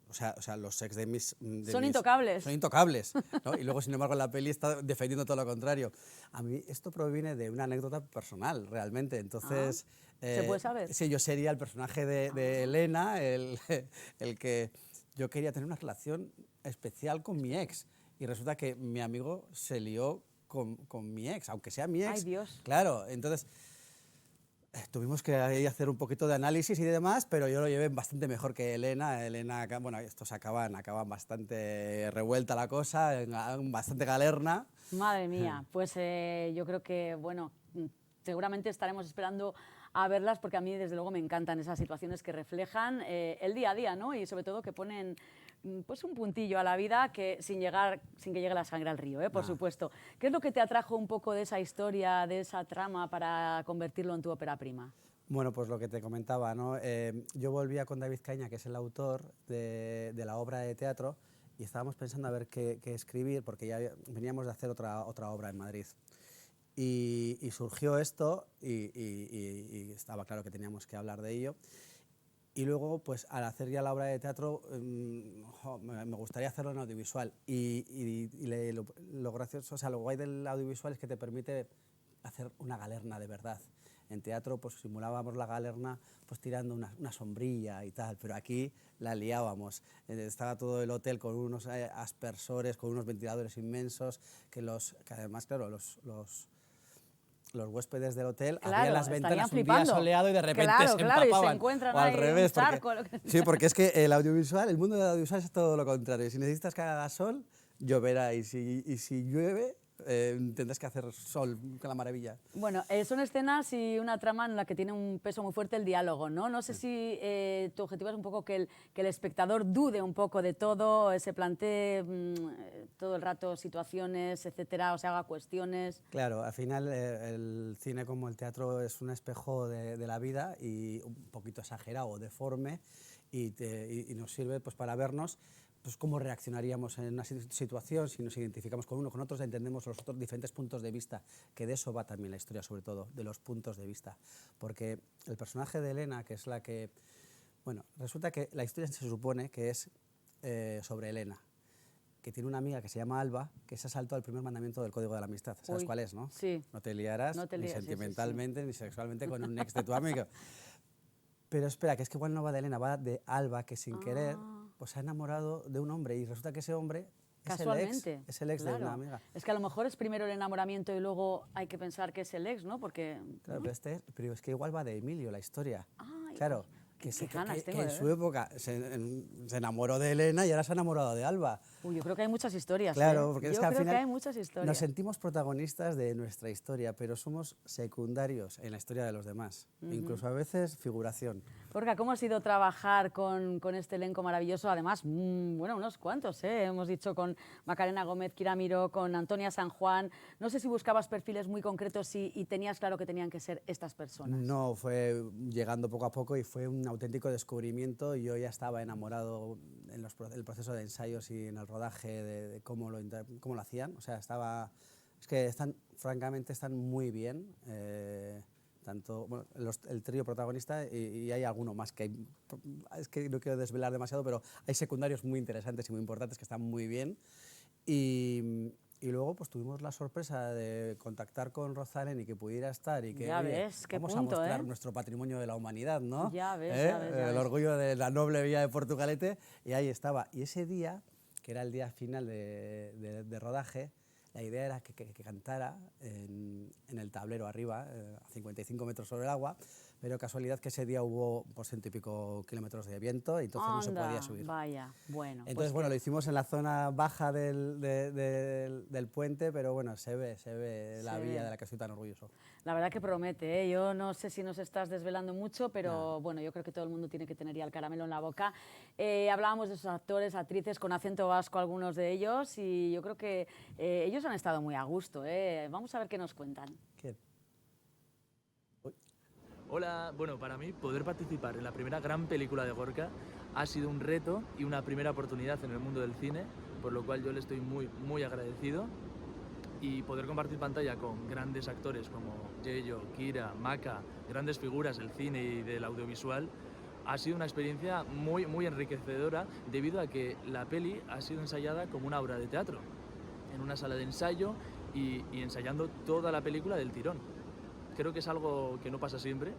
o sea, los ex de mis... son intocables. Son intocables, ¿no? Y luego, sin embargo, en la peli está defendiendo todo lo contrario. A mí esto proviene de una anécdota personal, realmente. Entonces, ¿se puede saber? Sí, yo sería el personaje de Elena, el que yo quería tener una relación especial con mi ex. Y resulta que mi amigo se lió con mi ex, aunque sea mi ex. ¡Ay, Dios! Claro, entonces tuvimos que ahí hacer un poquito de análisis y demás, pero yo lo llevé bastante mejor que Elena. Elena, bueno, estos acaban bastante revuelta la cosa, bastante galerna. Madre mía, pues yo creo que, bueno, seguramente estaremos esperando a verlas, porque a mí, desde luego, me encantan esas situaciones que reflejan el día a día, ¿no? Y sobre todo que ponen pues un puntillo a la vida sin que llegue la sangre al río, por supuesto. ¿Qué es lo que te atrajo un poco de esa historia, de esa trama, para convertirlo en tu ópera prima? Bueno, pues lo que te comentaba, ¿no? Yo volvía con David Caña, que es el autor de la obra de teatro, y estábamos pensando a ver qué escribir, porque ya veníamos de hacer otra obra en Madrid. Y surgió esto y estaba claro que teníamos que hablar de ello. Y luego, pues al hacer ya la obra de teatro, me gustaría hacerlo en audiovisual. Y lo gracioso, o sea, lo guay del audiovisual es que te permite hacer una galerna de verdad. En teatro pues simulábamos la galerna pues tirando una sombrilla y tal, pero aquí la liábamos. Estaba todo el hotel con unos aspersores, con unos ventiladores inmensos, que además, claro, los huéspedes del hotel abrían las ventanas un día soleado y de repente se empapaban. Y se encuentran o al revés. Charco, Sí, porque es que el mundo del audiovisual es todo lo contrario. Si necesitas que haga sol, lloverá, y si llueve, tendrás que hacer sol con la maravilla. Bueno, son escenas y una trama en la que tiene un peso muy fuerte el diálogo, ¿no? No sé si tu objetivo es un poco que el espectador dude un poco de todo, se plantee todo el rato situaciones, etcétera, o se haga cuestiones. Claro, al final el cine como el teatro es un espejo de la vida y un poquito exagerado o deforme y nos sirve pues, para vernos pues, cómo reaccionaríamos en una situación, si nos identificamos con uno, con otros, entendemos los otros diferentes puntos de vista, que de eso va también la historia, sobre todo, de los puntos de vista. Porque el personaje de Elena, que es la que... Bueno, resulta que la historia se supone que es sobre Elena, que tiene una amiga que se llama Alba, que se ha saltado el primer mandamiento del Código de la Amistad. ¿Sabes cuál es, no? Sí. No te liarás ni sentimentalmente ni sexualmente con un ex de tu amigo. Pero espera, que es que igual no va de Elena, va de Alba, que sin querer pues se ha enamorado de un hombre y resulta que ese hombre casualmente, es el ex claro. de una amiga. Es que a lo mejor es primero el enamoramiento y luego hay que pensar que es el ex, ¿no? Porque, Claro, ¿no? Pero es que igual va de Emilio la historia. Ay, claro, qué que ganas tengo en de su ver. época se enamoró de Elena y ahora se ha enamorado de Alba. Uy, yo creo que hay muchas historias. Claro, porque es que al creo final que hay muchas historias. nos sentimos protagonistas de nuestra historia, pero somos secundarios en la historia de los demás. Incluso a veces figuración. Gorka, ¿cómo ha sido trabajar con este elenco maravilloso? Además, bueno, unos cuantos, hemos dicho con Macarena Gómez, Kira Miró, con Antonia San Juan. No sé si buscabas perfiles muy concretos y tenías claro que tenían que ser estas personas. No, fue llegando poco a poco y fue un auténtico descubrimiento. Yo ya estaba enamorado en el proceso de ensayos y en el rodaje de cómo lo hacían. O sea, es que francamente están muy bien. Tanto bueno, el trío protagonista y hay alguno más que es que no quiero desvelar demasiado, pero hay secundarios muy interesantes y muy importantes que están muy bien. Y luego pues tuvimos la sorpresa de contactar con Rosalén y que pudiera estar y que ya oye, ves, qué vamos punto, a mostrar nuestro patrimonio de la humanidad, ¿no? Ya ves, ya ves, ya el ves. orgullo de la noble villa de Portugalete y ahí estaba. Y ese día, que era el día final de rodaje, la idea era que cantara en el tablero arriba, a 55 metros sobre el agua, pero casualidad que ese día hubo por 100 y pico kilómetros de viento y entonces no se podía subir. Vaya, bueno. Entonces, pues lo hicimos en la zona baja del puente, pero bueno, se ve la villa de la que estoy tan orgulloso. La verdad que promete, ¿eh? Yo no sé si nos estás desvelando mucho, pero bueno, yo creo que todo el mundo tiene que tener ya el caramelo en la boca. Hablábamos de esos actores, actrices con acento vasco, algunos de ellos, y yo creo que ellos han estado muy a gusto, ¿eh? Vamos a ver qué nos cuentan. ¿Qué? Hola, bueno, para mí poder participar en la primera gran película de Gorka ha sido un reto y una primera oportunidad en el mundo del cine, por lo cual yo le estoy muy agradecido. Y poder compartir pantalla con grandes actores como Yello, Kira, Maka, grandes figuras del cine y del audiovisual, ha sido una experiencia muy enriquecedora debido a que la peli ha sido ensayada como una obra de teatro, en una sala de ensayo y ensayando toda la película del tirón. Creo que es algo que no pasa siempre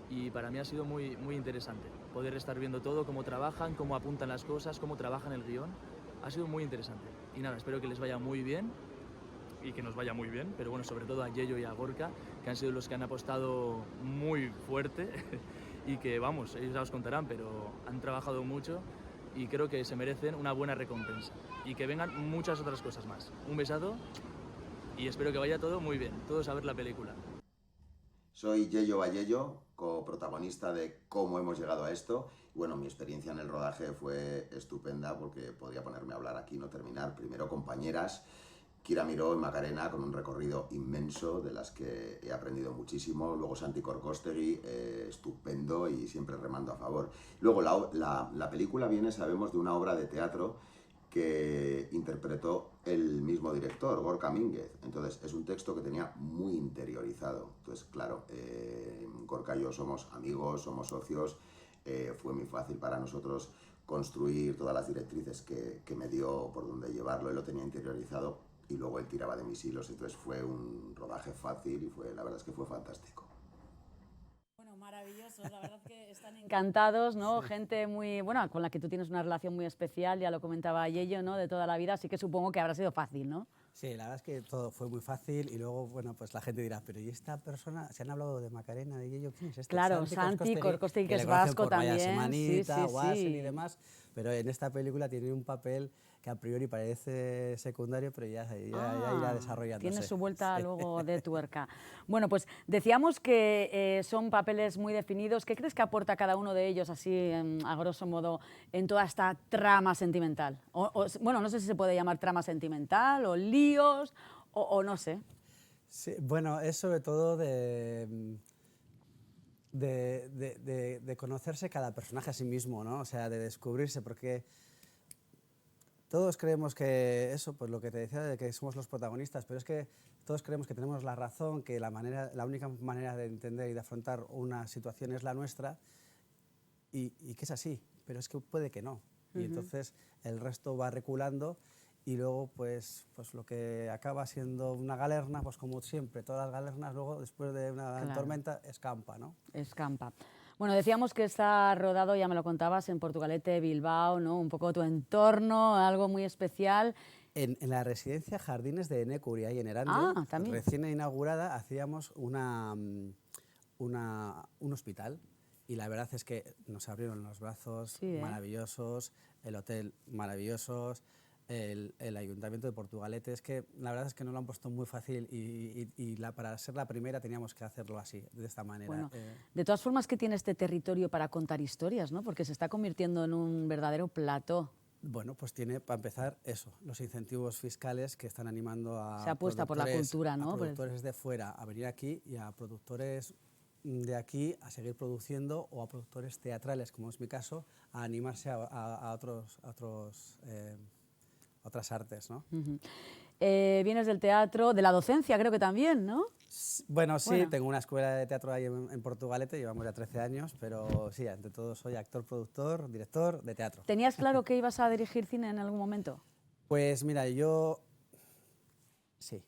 y para mí ha sido muy interesante. Poder estar viendo todo, cómo trabajan, cómo apuntan las cosas, cómo trabajan el guión, ha sido muy interesante. Y nada, espero que les vaya muy bien y que nos vaya muy bien, pero bueno, sobre todo a Yello y a Gorka, que han sido los que han apostado muy fuerte y que, vamos, ellos ya os contarán, pero han trabajado mucho y creo que se merecen una buena recompensa y que vengan muchas otras cosas más. Un besazo y espero que vaya todo muy bien, todos a ver la película. Soy Yello Vallello, coprotagonista de Cómo hemos llegado a esto. Bueno, mi experiencia en el rodaje fue estupenda porque podría ponerme a hablar aquí y no terminar. Primero compañeras, Kira Miró y Macarena, con un recorrido inmenso de las que he aprendido muchísimo. Luego Santi Corcostegui, estupendo y siempre remando a favor. Luego la película viene, sabemos, de una obra de teatro que interpretó el mismo director, Gorka Mínguez. Entonces, es un texto que tenía muy interiorizado. Entonces, claro, Gorka y yo somos amigos, somos socios. Fue muy fácil para nosotros construir todas las directrices que me dio por dónde llevarlo. Él lo tenía interiorizado y luego él tiraba de mis hilos. Entonces, fue un rodaje fácil y la verdad es que fue fantástico. Maravillosos, la verdad que están encantados, ¿no? Sí. Gente muy, bueno, con la que tú tienes una relación muy especial, ya lo comentaba Yello, ¿no? De toda la vida, así que supongo que habrá sido fácil, ¿no? Sí, la verdad es que todo fue muy fácil y luego, bueno, pues la gente dirá, pero ¿y esta persona? Se han hablado de Macarena, de Yello, ¿quién es este? Claro, Santi Corcostegui, que es le conocen vasco por Vaya también. Semanita, Sí. Guasen y demás, pero en esta película tiene un papel que a priori parece secundario, pero ya irá desarrollándose. Tiene su vuelta Sí. luego de tuerca. Bueno, pues decíamos que son papeles muy definidos. ¿Qué crees que aporta cada uno de ellos, así a grosso modo, en toda esta trama sentimental? Bueno, no sé si se puede llamar trama sentimental o líos o no sé. Sí, bueno, es sobre todo de conocerse cada personaje a sí mismo, ¿no? O sea, de descubrirse, porque todos creemos que eso, pues lo que te decía de que somos los protagonistas, pero es que todos creemos que tenemos la razón, que la única manera de entender y de afrontar una situación es la nuestra y que es así, pero es que puede que no. Y entonces el resto va reculando y luego pues lo que acaba siendo una galerna, pues como siempre, todas las galernas luego después de una tormenta escampa, ¿no? Escampa. Bueno, decíamos que está rodado, ya me lo contabas, en Portugalete, Bilbao, ¿no? Un poco tu entorno, algo muy especial. En la residencia Jardines de Enecuri, ahí en Erandio, recién inaugurada, hacíamos un hospital y la verdad es que nos abrieron los brazos maravillosos, el hotel maravillosos, el Ayuntamiento de Portugalete. Es que la verdad es que nos lo han puesto muy fácil y para ser la primera teníamos que hacerlo así, de esta manera. Bueno, de todas formas, ¿qué tiene este territorio para contar historias, ¿no? Porque se está convirtiendo en un verdadero plató. Bueno, pues tiene, para empezar, eso, los incentivos fiscales que están animando a se apuesta por la cultura, ¿no? A productores de fuera a venir aquí y a productores de aquí a seguir produciendo o a productores teatrales, como es mi caso, a animarse a otras artes, ¿no? Vienes del teatro, de la docencia creo que también, ¿no? Bueno, sí, tengo una escuela de teatro ahí en Portugalete, llevamos ya 13 años, pero sí, ante todo soy actor, productor, director de teatro. ¿Tenías claro que ibas a dirigir cine en algún momento? Pues mira, yo... sí.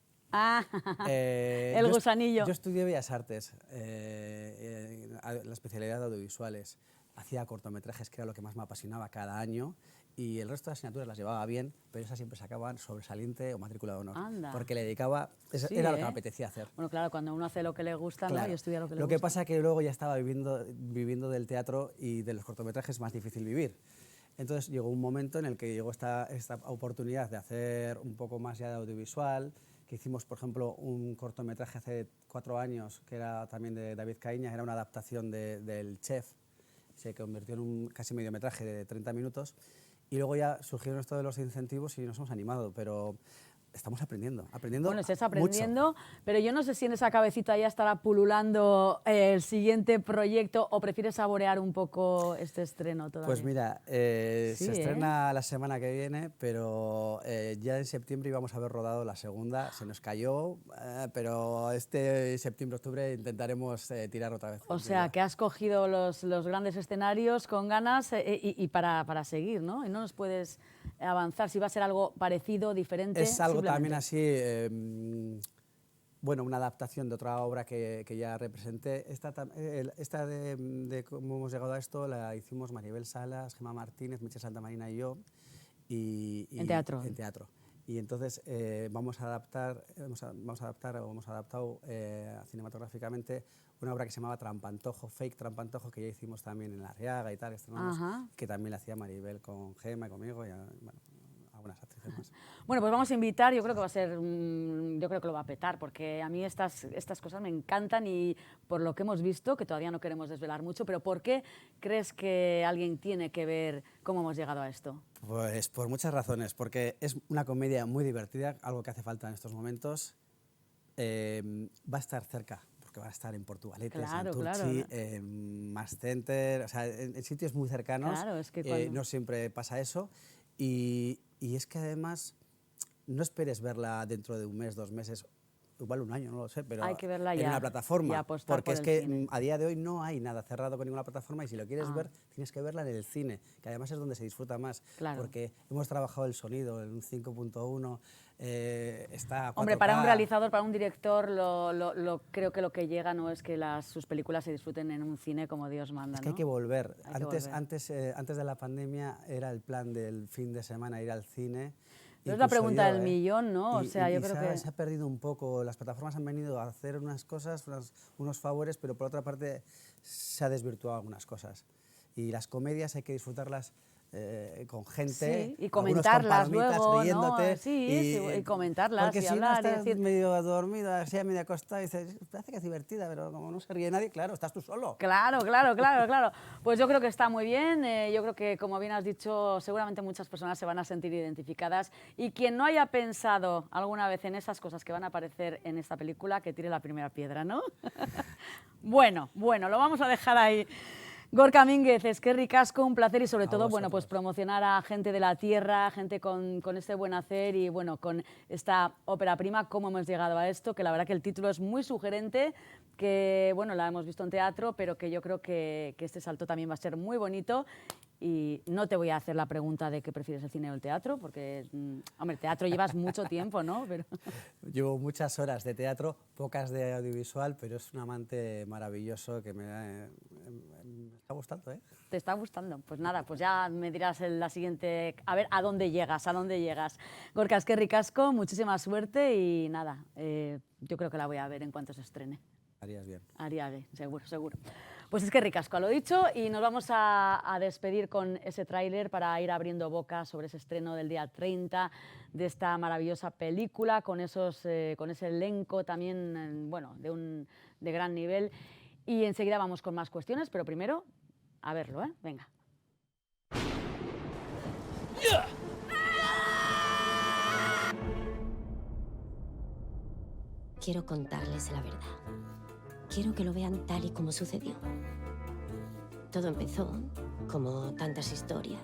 El gusanillo. Yo estudié Bellas Artes, la especialidad de audiovisuales. Hacía cortometrajes, que era lo que más me apasionaba cada año, y el resto de asignaturas las llevaba bien, pero esas siempre sacaban sobresaliente o matrícula de honor. Anda. Porque le dedicaba, era lo que me apetecía hacer. Bueno, claro, cuando uno hace lo que le gusta, ¿no? Y estudia lo que le gusta. Lo que pasa es que luego ya estaba viviendo del teatro y de los cortometrajes es más difícil vivir. Entonces llegó un momento en el que llegó esta oportunidad de hacer un poco más ya de audiovisual, que hicimos, por ejemplo, un cortometraje hace 4 años, que era también de David Caíñas, era una adaptación del Chef, se convirtió en un casi mediometraje de 30 minutos, y luego ya surgieron esto de los incentivos y nos hemos animado, pero estamos aprendiendo Bueno, estás aprendiendo, mucho. pero yo no sé si en esa cabecita ya estará pululando el siguiente proyecto o prefieres saborear un poco este estreno todavía. Pues mira, se estrena la semana que viene, pero ya en septiembre íbamos a haber rodado la segunda, se nos cayó, pero este septiembre-octubre intentaremos tirar otra vez. O sea, que has cogido los grandes escenarios con ganas y para seguir, ¿no? Y no nos puedes avanzar si va a ser algo parecido, diferente. Es algo también así, bueno, una adaptación de otra obra que ya representé. Esta de cómo hemos llegado a esto la hicimos Maribel Salas, Gemma Martínez, Michel Santamarina y yo. En teatro. En teatro. Y entonces hemos adaptado cinematográficamente una obra que se llamaba Trampantojo, Fake Trampantojo, que ya hicimos también en La Arriaga y tal, que también la hacía Maribel con Gemma y conmigo y bueno, algunas actrices más. Bueno, pues vamos a invitar, yo creo que va a ser, yo creo que lo va a petar, porque a mí estas cosas me encantan y por lo que hemos visto, que todavía no queremos desvelar mucho, pero ¿por qué crees que alguien tiene que ver cómo hemos llegado a esto? Pues por muchas razones, porque es una comedia muy divertida, algo que hace falta en estos momentos, va a estar cerca, porque va a estar en Portugalete, en Santurchi, en Mass Center, o sea, en sitios muy cercanos. Claro, es que no siempre pasa eso. Y es que además no esperes verla dentro de un mes, 2 meses, igual un año, no lo sé, pero hay que verla en una plataforma, porque es que cine. A día de hoy no hay nada cerrado con ninguna plataforma y si lo quieres ver tienes que verla en el cine, que además es donde se disfruta más, porque hemos trabajado el sonido en un 5.1, está a 4K. Hombre, para un realizador, para un director, creo que lo que llega no es que sus películas se disfruten en un cine como Dios manda. Es que hay que volver. Antes de la pandemia era el plan del fin de semana ir al cine. Es la pregunta del yo, millón, ¿no? O sea, yo creo que... Se ha perdido un poco. Las plataformas han venido a hacer unas cosas, unos favores, pero por otra parte se ha desvirtuado algunas cosas. Y las comedias hay que disfrutarlas con gente, sí, y comentarlas luego, riéndote, ¿no? Sí, y comentarlas porque y si hablar. no estás y decir... medio dormido, así medio acostado, y dices, parece que es divertida, pero como no se ríe nadie, claro, estás tú solo. Claro, claro, claro, claro. Pues yo creo que está muy bien. Yo creo que, como bien has dicho, seguramente muchas personas se van a sentir identificadas. Y quien no haya pensado alguna vez en esas cosas que van a aparecer en esta película, que tire la primera piedra, ¿no? Bueno, lo vamos a dejar ahí. Gorka Mínguez, eskerrik asko, un placer y sobre todo, bueno, pues promocionar a gente de la tierra, gente con este buen hacer y bueno, con esta ópera prima, cómo hemos llegado a esto, que la verdad que el título es muy sugerente, que bueno, la hemos visto en teatro, pero que yo creo que este salto también va a ser muy bonito. Y no te voy a hacer la pregunta de qué prefieres, el cine o el teatro, porque, hombre, teatro llevas mucho tiempo, ¿no? Pero... Llevo muchas horas de teatro, pocas de audiovisual, pero es un amante maravilloso que me está gustando, ¿eh? ¿Te está gustando? Pues nada, pues ya me dirás en la siguiente, a ver a dónde llegas, Gorka, eskerrik asko, muchísima suerte y nada, yo creo que la voy a ver en cuanto se estrene. Harías bien. Haría bien, seguro, seguro. Pues es que ricasco, a lo dicho, y nos vamos a despedir con ese tráiler para ir abriendo boca sobre ese estreno del día 30 de esta maravillosa película, con ese elenco también, bueno, de gran nivel. Y enseguida vamos con más cuestiones, pero primero, a verlo, ¿eh? Venga. Quiero contarles la verdad. Quiero que lo vean tal y como sucedió. Todo empezó, como tantas historias,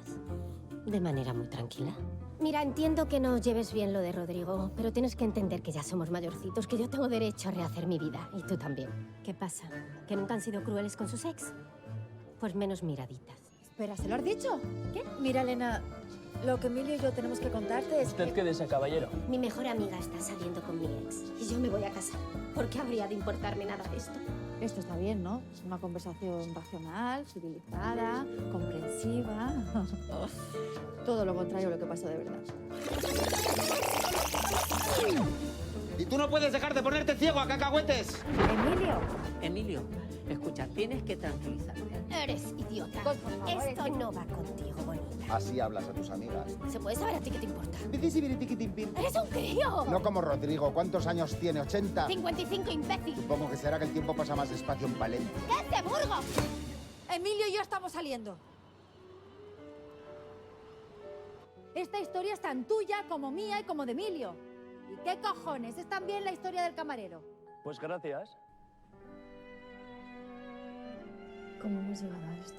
de manera muy tranquila. Mira, entiendo que no lleves bien lo de Rodrigo, pero tienes que entender que ya somos mayorcitos, que yo tengo derecho a rehacer mi vida, y tú también. ¿Qué pasa? ¿Que nunca han sido crueles con sus ex? Pues menos miraditas. Espera, ¿se lo has dicho? ¿Qué? Mira, Elena, lo que Emilio y yo tenemos que contarte es Usted que... quédese, caballero. Mi mejor amiga está saliendo con mi ex, y yo me voy a casar. ¿Por qué habría de importarme nada de esto? Esto está bien, ¿no? Es una conversación racional, civilizada, comprensiva. Todo lo contrario a lo que pasó de verdad. Y tú no puedes dejar de ponerte ciego a cacahuetes. Emilio. Emilio, escucha, tienes que tranquilizarte. Eres idiota. Esto no va contigo, bonita. Así hablas a tus amigas. ¿Se puede saber a ti qué te importa? Tiquitimpim. ¡Eres un crío! No como Rodrigo. ¿Cuántos años tiene? ¿80? 55, imbécil. Supongo que será que el tiempo pasa más despacio en Palencia. ¡Qué de Burgos! Emilio y yo estamos saliendo. Esta historia es tan tuya como mía y como de Emilio. ¿Y qué cojones? Es también la historia del camarero. Pues gracias. ¿Cómo hemos llegado a esto?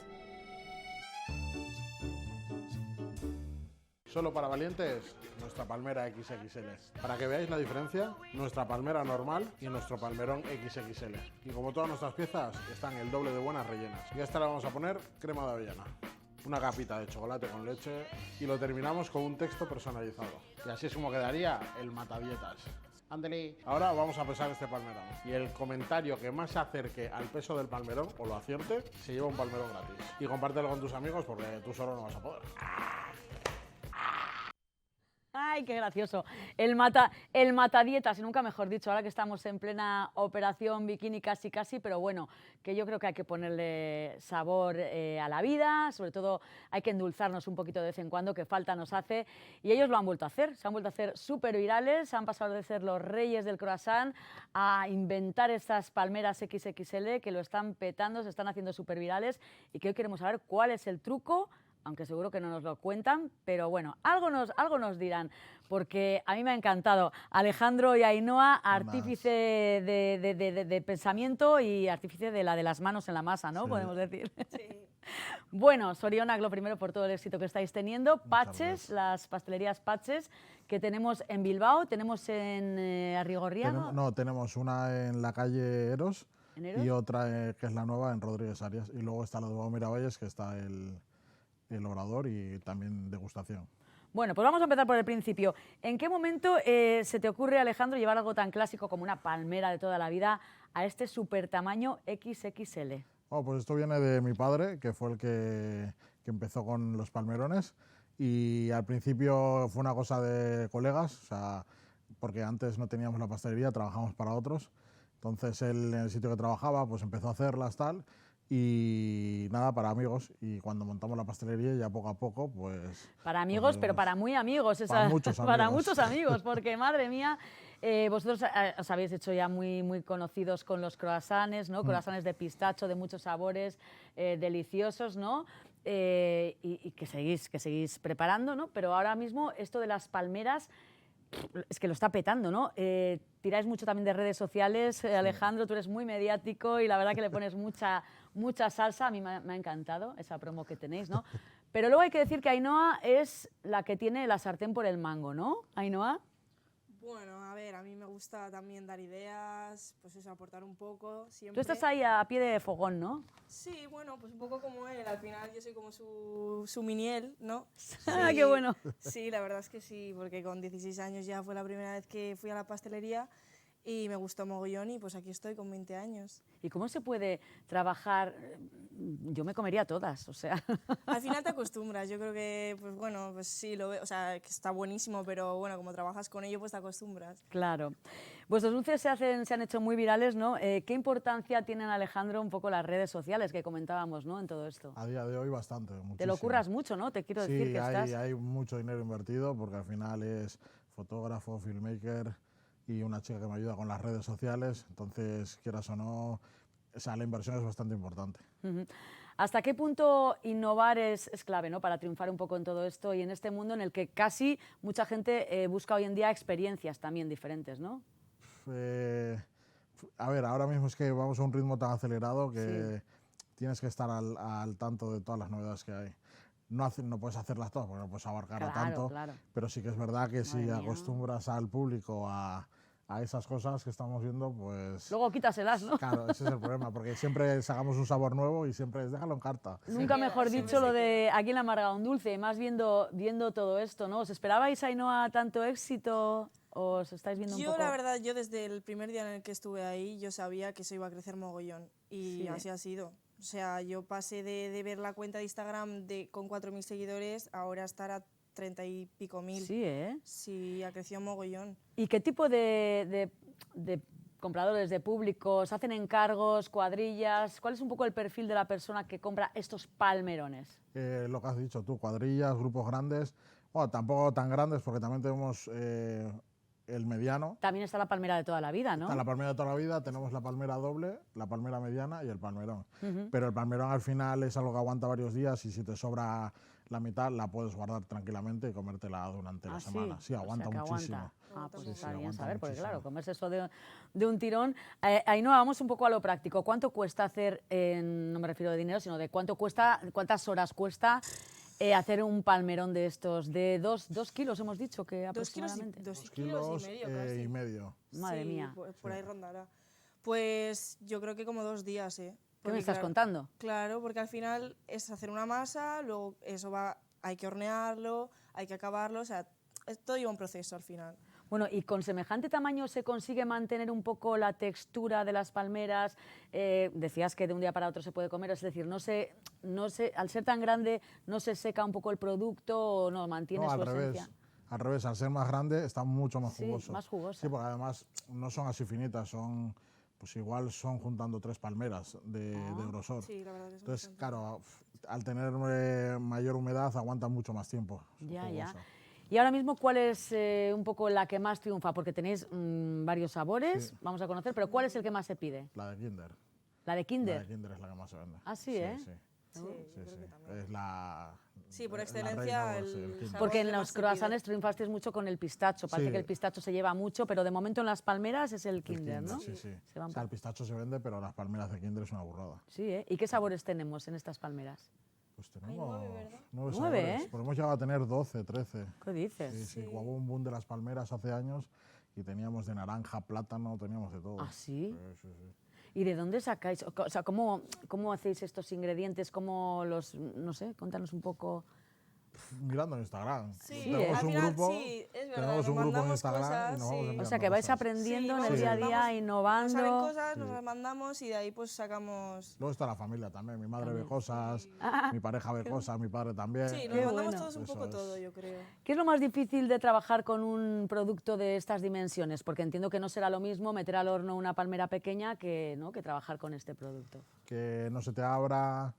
Solo para valientes, nuestra palmera XXL. Para que veáis la diferencia, nuestra palmera normal y nuestro palmerón XXL. Y como todas nuestras piezas, están el doble de buenas rellenas. Y a esta le vamos a poner crema de avellana, una capita de chocolate con leche y lo terminamos con un texto personalizado. Y así es como quedaría el matadietas. Ándale. Ahora vamos a pesar este palmerón. Y el comentario que más se acerque al peso del palmerón o lo acierte, se lleva un palmerón gratis. Y compártelo con tus amigos porque tú solo no vas a poder. ¡Ay, qué gracioso! El matadietas, y nunca mejor dicho, ahora que estamos en plena operación bikini casi, pero bueno, que yo creo que hay que ponerle sabor a la vida, sobre todo hay que endulzarnos un poquito de vez en cuando, que falta nos hace, y ellos lo han vuelto a hacer, se han vuelto a hacer súper virales, han pasado de ser los reyes del croissant a inventar estas palmeras XXL que lo están petando, se están haciendo súper virales, y que hoy queremos saber cuál es el truco, aunque seguro que no nos lo cuentan, pero bueno, algo nos dirán, porque a mí me ha encantado. Alejandro y Ainhoa, artífice de pensamiento y artífice de las manos en la masa, ¿no? Sí. Podemos decir. Sí. Bueno, Sorionak, lo primero por todo el éxito que estáis teniendo. Patches, las pastelerías Patches, que tenemos en Bilbao, tenemos en Arrigorriaga. No, tenemos una en la calle Eros y otra que es la nueva en Rodríguez Arias. Y luego está la de Miravalles, que está el Obrador y también degustación. Bueno, pues vamos a empezar por el principio. ¿En qué momento se te ocurre, Alejandro, llevar algo tan clásico como una palmera de toda la vida a este super tamaño XXL? Oh, pues esto viene de mi padre, que fue el que empezó con los palmerones, Y al principio fue una cosa de colegas, o sea, porque antes no teníamos la pastelería, trabajamos para otros. Entonces él en el sitio que trabajaba pues empezó a hacerlas tal y nada, para amigos. Y cuando montamos la pastelería ya poco a poco pues... Para amigos, pero para muy amigos. Para muchos amigos. Para muchos amigos, porque madre mía, vosotros os habéis hecho ya muy conocidos con los croissants, ¿no? Croissants de pistacho, de muchos sabores, deliciosos, ¿no? Y que seguís preparando, ¿no? Pero ahora mismo esto de las palmeras es que lo está petando, ¿no? Tiráis mucho también de redes sociales, Alejandro, tú eres muy mediático y la verdad que le pones mucha salsa, a mí me ha encantado esa promo que tenéis, ¿no? Pero luego hay que decir que Ainhoa es la que tiene la sartén por el mango, ¿no? Ainhoa. Bueno, a ver, a mí me gusta también dar ideas, pues eso, aportar un poco, siempre. Tú estás ahí a pie de fogón, ¿no? Sí, bueno, pues un poco como él, al final yo soy como su miniel, ¿no? ¡Ah, qué bueno! Sí, la verdad es que sí, porque con 16 años ya fue la primera vez que fui a la pastelería y me gustó mogollón y pues aquí estoy con 20 años. ¿Y cómo se puede trabajar? Yo me comería todas, o sea... Al final te acostumbras, yo creo que, pues bueno, pues sí, lo veo, o sea, que está buenísimo, pero bueno, como trabajas con ello, pues te acostumbras. Claro. Vuestros dulces se han hecho muy virales, ¿no? ¿Qué importancia tienen, Alejandro, un poco las redes sociales que comentábamos, ¿no? En todo esto. A día de hoy bastante, muchísimo. Te lo curras mucho, ¿no? Te quiero decir que hay mucho dinero invertido porque al final es fotógrafo, filmmaker y una chica que me ayuda con las redes sociales, entonces, quieras o no, o sea, la inversión es bastante importante. ¿Hasta qué punto innovar es clave, ¿no? Para triunfar un poco en todo esto y en este mundo en el que casi mucha gente busca hoy en día experiencias también diferentes, ¿no? A ver, ahora mismo es que vamos a un ritmo tan acelerado que tienes que estar al tanto de todas las novedades que hay. No puedes hacerlas todas porque no puedes abarcar a tanto, pero sí que es verdad que si acostumbras al público a esas cosas que estamos viendo, pues... Luego quítaselas, ¿no? Claro, ese es el problema, porque siempre sacamos un sabor nuevo y siempre es déjalo en carta. Nunca mejor dicho lo de aquí en la amargado un dulce, más viendo todo esto, ¿no? ¿Os esperabais, Ainhoa, tanto éxito? ¿O os estáis viendo un poco? Yo, la verdad, desde el primer día en el que estuve ahí, yo sabía que eso iba a crecer mogollón. Y así ha sido. O sea, yo pasé de ver la cuenta de Instagram con 4.000 seguidores a ahora estar a 30 y pico mil. Sí, ¿eh? Sí, ha crecido mogollón. ¿Y qué tipo de compradores, de públicos? ¿Hacen encargos, cuadrillas? ¿Cuál es un poco el perfil de la persona que compra estos palmerones? Lo que has dicho tú, cuadrillas, grupos grandes. Bueno, tampoco tan grandes porque también tenemos... el mediano. También está la palmera de toda la vida, ¿no? Está la palmera de toda la vida, tenemos la palmera doble, la palmera mediana y el palmerón. Pero el palmerón al final es algo que aguanta varios días y si te sobra la mitad la puedes guardar tranquilamente y comértela durante la semana. Sí, aguanta muchísimo. Aguanta. Pues está bien saber, porque claro, comerse eso de un tirón. Ainhoa, vamos un poco a lo práctico. ¿Cuánto cuesta hacer, no me refiero de dinero, sino de cuántas horas cuesta hacer un palmerón de estos? De 2 kilos hemos dicho que aproximadamente. 2 kilos y medio casi. Y medio. Madre mía. Por ahí rondará. Pues yo creo que como 2 días, ¿eh? ¿Qué me estás contando? Claro, porque al final es hacer una masa, luego hay que hornearlo, hay que acabarlo, o sea, todo lleva un proceso al final. Bueno, ¿y con semejante tamaño se consigue mantener un poco la textura de las palmeras? Decías que de un día para otro se puede comer, es decir, no sé, al ser tan grande, ¿no se seca un poco el producto o no mantiene su esencia? Al revés, al ser más grande está mucho más jugoso. Sí, más jugoso. Sí, porque además no son así finitas, pues igual son juntando 3 palmeras de grosor. Sí, la verdad que entonces, claro, al tener mayor humedad aguanta mucho más tiempo. Ya. Y ahora mismo, ¿cuál es un poco la que más triunfa? Porque tenéis varios sabores, vamos a conocer, pero ¿cuál es el que más se pide? La de Kinder. ¿La de Kinder? La de Kinder es la que más se vende. Ah, sí, ¿eh? Sí, es la... Sí, por excelencia porque en los croissants triunfasteis mucho con el pistacho. Parece que el pistacho se lleva mucho, pero de momento en las palmeras es el Kinder, ¿no? Sí. O sea, el pistacho se vende, pero las palmeras de Kinder es una burrada. Sí, ¿eh? ¿Y qué sabores tenemos en estas palmeras? Pues tenemos 9 sabores. Pues hemos llegado a tener 12, 13. ¿Qué dices? Sí. Hubo un boom de las palmeras hace años y teníamos de naranja, plátano, teníamos de todo. ¿Ah, sí? Sí. ¿Y de dónde sacáis? O sea, ¿cómo hacéis estos ingredientes? ¿Cómo los, no sé, contanos un poco Mirando en Instagram. Sí, tenemos al un final grupo, sí, es verdad. tenemos nos un grupo en mandamos Instagram cosas, y nos vamos sí. enviando O sea, que vais cosas. aprendiendo en el vamos- día a día, vamos- innovando. Nos salen cosas, Sí. nos las mandamos y de ahí pues sacamos... Luego está la familia también. Mi madre ve También. cosas, mi pareja ve cosas, mi padre también. Sí, nos Qué mandamos bueno. todos un Eso poco es. todo, yo creo. ¿Qué es lo más difícil de trabajar con un producto de estas dimensiones? Porque entiendo que no será lo mismo meter al horno una palmera pequeña que, ¿no?, que trabajar con este producto. Que no se te abra,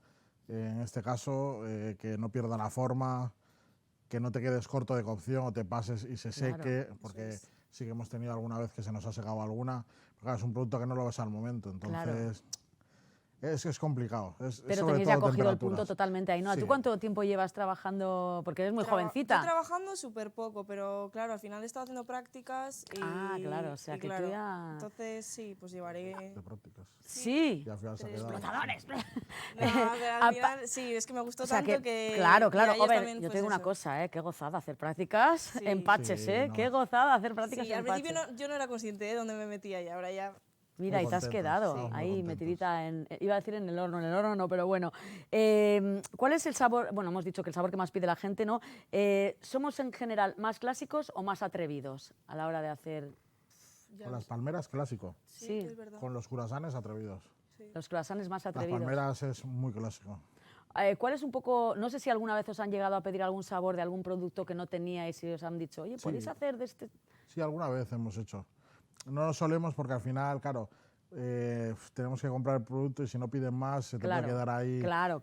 en este caso, que no pierda la forma, que no te quedes corto de cocción o te pases y se Claro, seque, eso porque es. sí que hemos tenido alguna vez que se nos ha secado alguna, porque claro, es un producto que no lo ves al momento, Claro. entonces es complicado. Es Pero sobre tenéis ya todo cogido el punto temperaturas. totalmente, Ainhoa. Sí. ¿Tú cuánto tiempo llevas trabajando? Porque eres muy Estoy jovencita. trabajando súper poco, pero claro, al final he estado haciendo prácticas y... Ah, claro, o sea y que tú claro, ya- Entonces sí, pues llevaré... De prácticas. Sí. Y al final se ha Tres quedado. Explotadores. No, pero al final sí, es que me gustó O sea tanto que... Claro, claro. y a ellos A ver, también, yo pues te digo una eso. cosa, qué gozada hacer prácticas en Patches, Sí, ¿eh? no. Qué gozada hacer prácticas Sí, en al principio Patches. yo no era consciente de dónde me metía y ahora ya... Mira, Muy y te has contentos, quedado estamos muy ahí contentos. metidita en... Iba a decir en el horno no, pero bueno. ¿Cuál es el sabor? Bueno, hemos dicho que el sabor que más pide la gente, ¿no? ¿Somos en general más clásicos o más atrevidos a la hora de hacer Con las palmeras, clásico. Sí, es verdad. Con los curasanes, atrevidos. los croissants más Las atrevidos? palmeras es muy clásico. ¿Cuál es un poco, no sé si alguna vez os han llegado a pedir algún sabor de algún producto que no teníais y os han dicho, oye, ¿podéis Sí. hacer de este? Sí, alguna vez hemos hecho. No lo solemos porque al final, claro, tenemos que comprar el producto y si no piden más se te Claro, puede quedar ahí claro.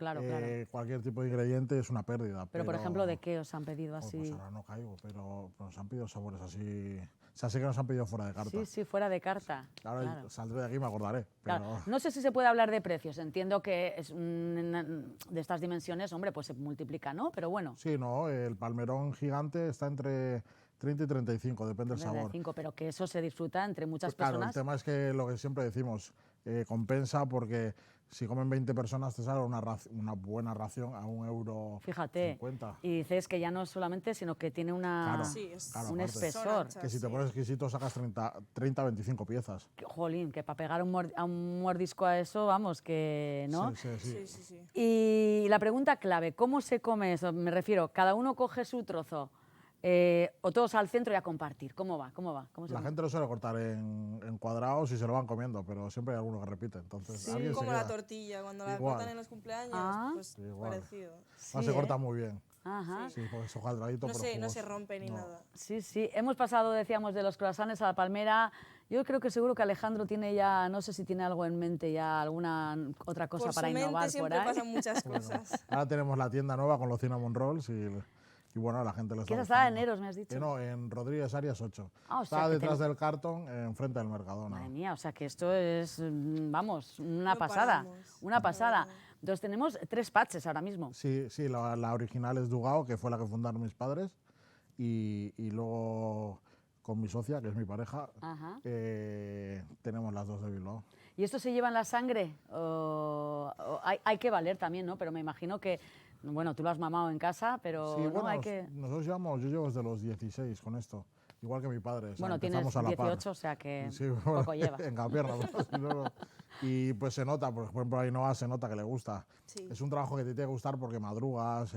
cualquier tipo de ingrediente, es una pérdida. Pero, por ejemplo, ¿de qué os han pedido Pues así? ahora no caigo, pero nos han pedido sabores así. O sea, sé que nos han pedido fuera de carta. Sí, sí, fuera de carta. Ahora claro. saldré de aquí y me acordaré. Pero Claro. No sé si se puede hablar de precios. Entiendo que es, de estas dimensiones, hombre, pues se multiplica, ¿no? Pero bueno. sí, no, el palmerón gigante está entre 30 y 35, depende del sabor. 35, pero que eso se disfruta entre muchas Pues claro, personas. el tema es que lo que siempre decimos, compensa porque si comen 20 personas te sale una buena ración a €1,50. Fíjate. Y dices que ya no solamente, sino que tiene una, Claro, Sí, un aparte. espesor. Que si te pones exquisito sacas 30, 25 piezas. Jolín, que para pegar a un mordisco a eso, vamos, que no. Sí, sí, sí. Sí, sí. Y la pregunta clave, ¿cómo se come eso? Me refiero, cada uno coge su trozo o todos al centro y a compartir. ¿Cómo va? ¿Cómo va? ¿Cómo se La come? gente lo suele cortar en cuadrados y se lo van comiendo, pero siempre hay alguno que repite. Entonces, Sí, alguien se como la queda. tortilla, cuando la Igual. cortan en los cumpleaños, Ah. pues Igual. parecido. Más se corta muy bien. Ajá. Sí, porque es hojaldradito, No pero se jugoso. rompe ni No. nada. Sí, sí. Hemos pasado, decíamos, de los croissants a la palmera. Yo creo que seguro que Alejandro tiene ya, no sé si tiene algo en mente ya, alguna otra cosa Por para su mente innovar por siempre ahí. pasan muchas cosas. Ahora tenemos la tienda nueva con los cinnamon rolls y bueno, a la gente le está ¿Qué está gustando. en Eros, me has dicho? No, en Rodríguez Arias 8. Ah, o sea Está que detrás ten- del cartón, enfrente del Mercadona. Madre mía, o sea que esto es, vamos, una No pasada. paramos, Una pasada. Entonces tenemos 3 patches ahora mismo. Sí, sí, la original es Dugao, que fue la que fundaron mis padres, y luego con mi socia, que es mi pareja, Ajá. tenemos las dos de Bilbao. ¿Y esto se lleva en la sangre? ¿O hay que valer también, ¿no? Pero me imagino que, bueno, tú lo has mamado en casa, pero Sí, ¿no? bueno, hay que... nosotros yo llevo desde los 16 con esto, igual que mi padre. O sea, Bueno, tienes empezamos a la par. 18, o sea que Sí, poco llevas. en cada pierna. Y pues se nota, por ejemplo, a Ainhoa se nota que le gusta. Sí. Es un trabajo que te tiene que gustar porque madrugas,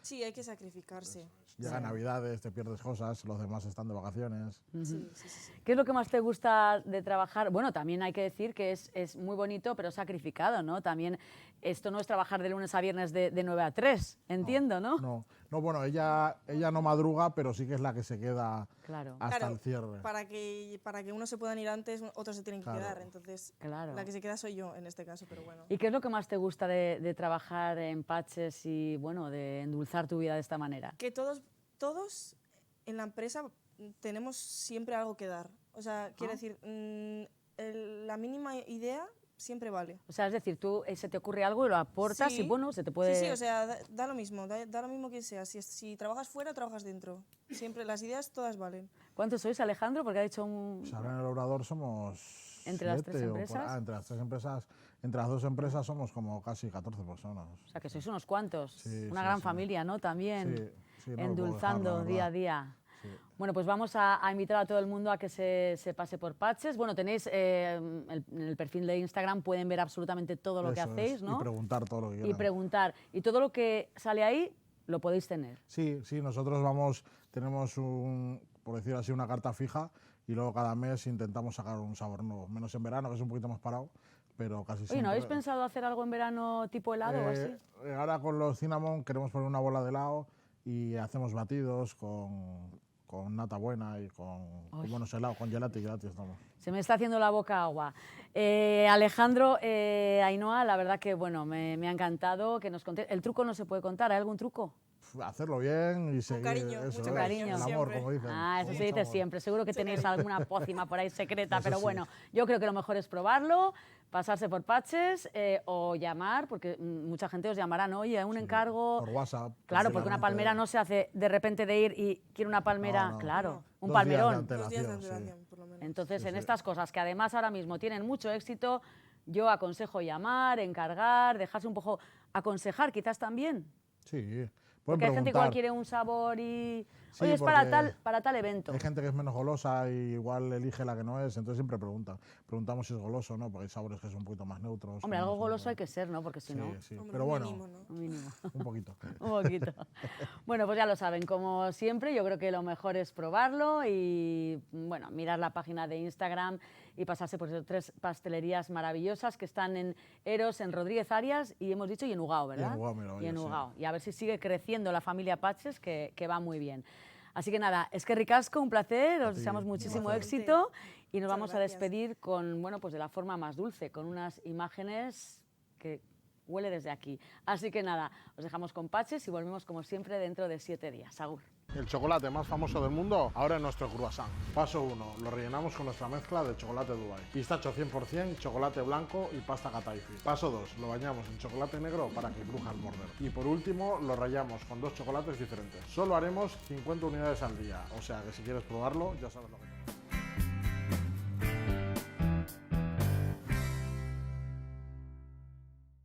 Sí, hay que sacrificarse. llega Navidades, te pierdes cosas, los demás están de vacaciones. Sí, sí, sí. ¿Qué es lo que más te gusta de trabajar? Bueno, también hay que decir que es muy bonito, pero sacrificado, ¿no? También esto no es trabajar de lunes a viernes de 9 a 3, entiendo, ¿no? No, bueno, ella no madruga, pero sí que es la que se queda Claro. hasta Claro, el cierre. para que unos se puedan ir antes, otros se tienen que Claro. quedar. Entonces, Claro. la que se queda soy yo en este caso, pero bueno. ¿Y qué es lo que más te gusta de trabajar en Patches y, bueno, de endulzar tu vida de esta manera? Que todos en la empresa tenemos siempre algo que dar. O sea, quiero decir, la mínima idea siempre vale. O sea, es decir, tú se te ocurre algo y lo aportas Sí. y, bueno, se te puede... Sí, sí, o sea, da lo mismo, da lo mismo que sea. Si trabajas fuera o trabajas dentro. Siempre las ideas todas valen. ¿Cuántos sois, Alejandro? Porque ha dicho un... Pues ahora en el Obrador somos ¿Entre las 3 7 o por- empresas? entre las 3 empresas, entre las 2 empresas somos como casi 14 personas. O sea, que sois unos cuantos. Sí, Una sí, gran sí. familia, ¿no? También Sí, sí, no lo puedo endulzando dejar, la día a verdad. día. Sí. Bueno, pues vamos a invitar a todo el mundo a que se pase por Patches. Bueno, tenéis en el perfil de Instagram, pueden ver absolutamente todo lo que Eso es, hacéis, ¿no? Y preguntar todo lo que Y quieran. preguntar. Y todo lo que sale ahí lo podéis tener. Sí, nosotros tenemos por decirlo así, una carta fija y luego cada mes intentamos sacar un sabor nuevo, menos en verano, que es un poquito más parado, pero casi siempre. Oye, ¿no habéis pensado hacer algo en verano tipo helado o así? Ahora con los cinnamon queremos poner una bola de helado y hacemos batidos con nata buena y con buenos helados, con gelati gratis estamos. Se me está haciendo la boca agua. Alejandro, Ainhoa, la verdad que bueno, me ha encantado que nos contéis. ¿El truco no se puede contar? ¿Hay algún truco? Hacerlo bien y seguir cariño, eso, mucho cariño. el amor, como dicen. Eso se dice siempre. Seguro que tenéis alguna pócima por ahí secreta, pero bueno, yo creo que lo mejor es probarlo, pasarse por Patches o llamar, porque mucha gente os llamará, ¿no? Oye, un encargo. Por WhatsApp. Claro, porque una palmera no se hace de repente de ir y quiero una palmera, claro, un palmerón. 2 días de antelación, por lo menos. Entonces, en estas cosas que además ahora mismo tienen mucho éxito, yo aconsejo llamar, encargar, dejarse un poco aconsejar quizás también. Sí. Porque hay gente que igual quiere un sabor y... Sí, oye, es para tal evento. Hay gente que es menos golosa y igual elige la que no es, entonces siempre preguntamos si es goloso o no, porque hay sabores que son un poquito más neutros. Hombre, algo goloso hay que ser, ¿no? Porque si no... Sí, Hombre, pero bueno, mínimo, ¿no? Un mínimo. Un poquito. Un poquito. Bueno, pues ya lo saben, como siempre, yo creo que lo mejor es probarlo y, bueno, mirar la página de Instagram y pasarse por esas 3 pastelerías maravillosas que están en Eros, en Rodríguez Arias y hemos dicho y en Ugao, ¿verdad? Y en Ugao, mira, y en Ugao. Y a ver si sigue creciendo la familia Patches, que va muy bien. Así que nada, es que ricasco, un placer, os deseamos muchísimo éxito y nos vamos a despedir con, bueno, pues de la forma más dulce, con unas imágenes que huele desde aquí. Así que nada, os dejamos con Patches y volvemos como siempre dentro de 7 días. Agur. El chocolate más famoso del mundo, ahora es nuestro croissant. Paso 1, lo rellenamos con nuestra mezcla de chocolate Dubai. Pistacho 100%, chocolate blanco y pasta Kataifi. Paso 2, lo bañamos en chocolate negro para que cruja al morder. Y por último, lo rallamos con 2 chocolates diferentes. Solo haremos 50 unidades al día, o sea que si quieres probarlo, ya sabes lo que tienes.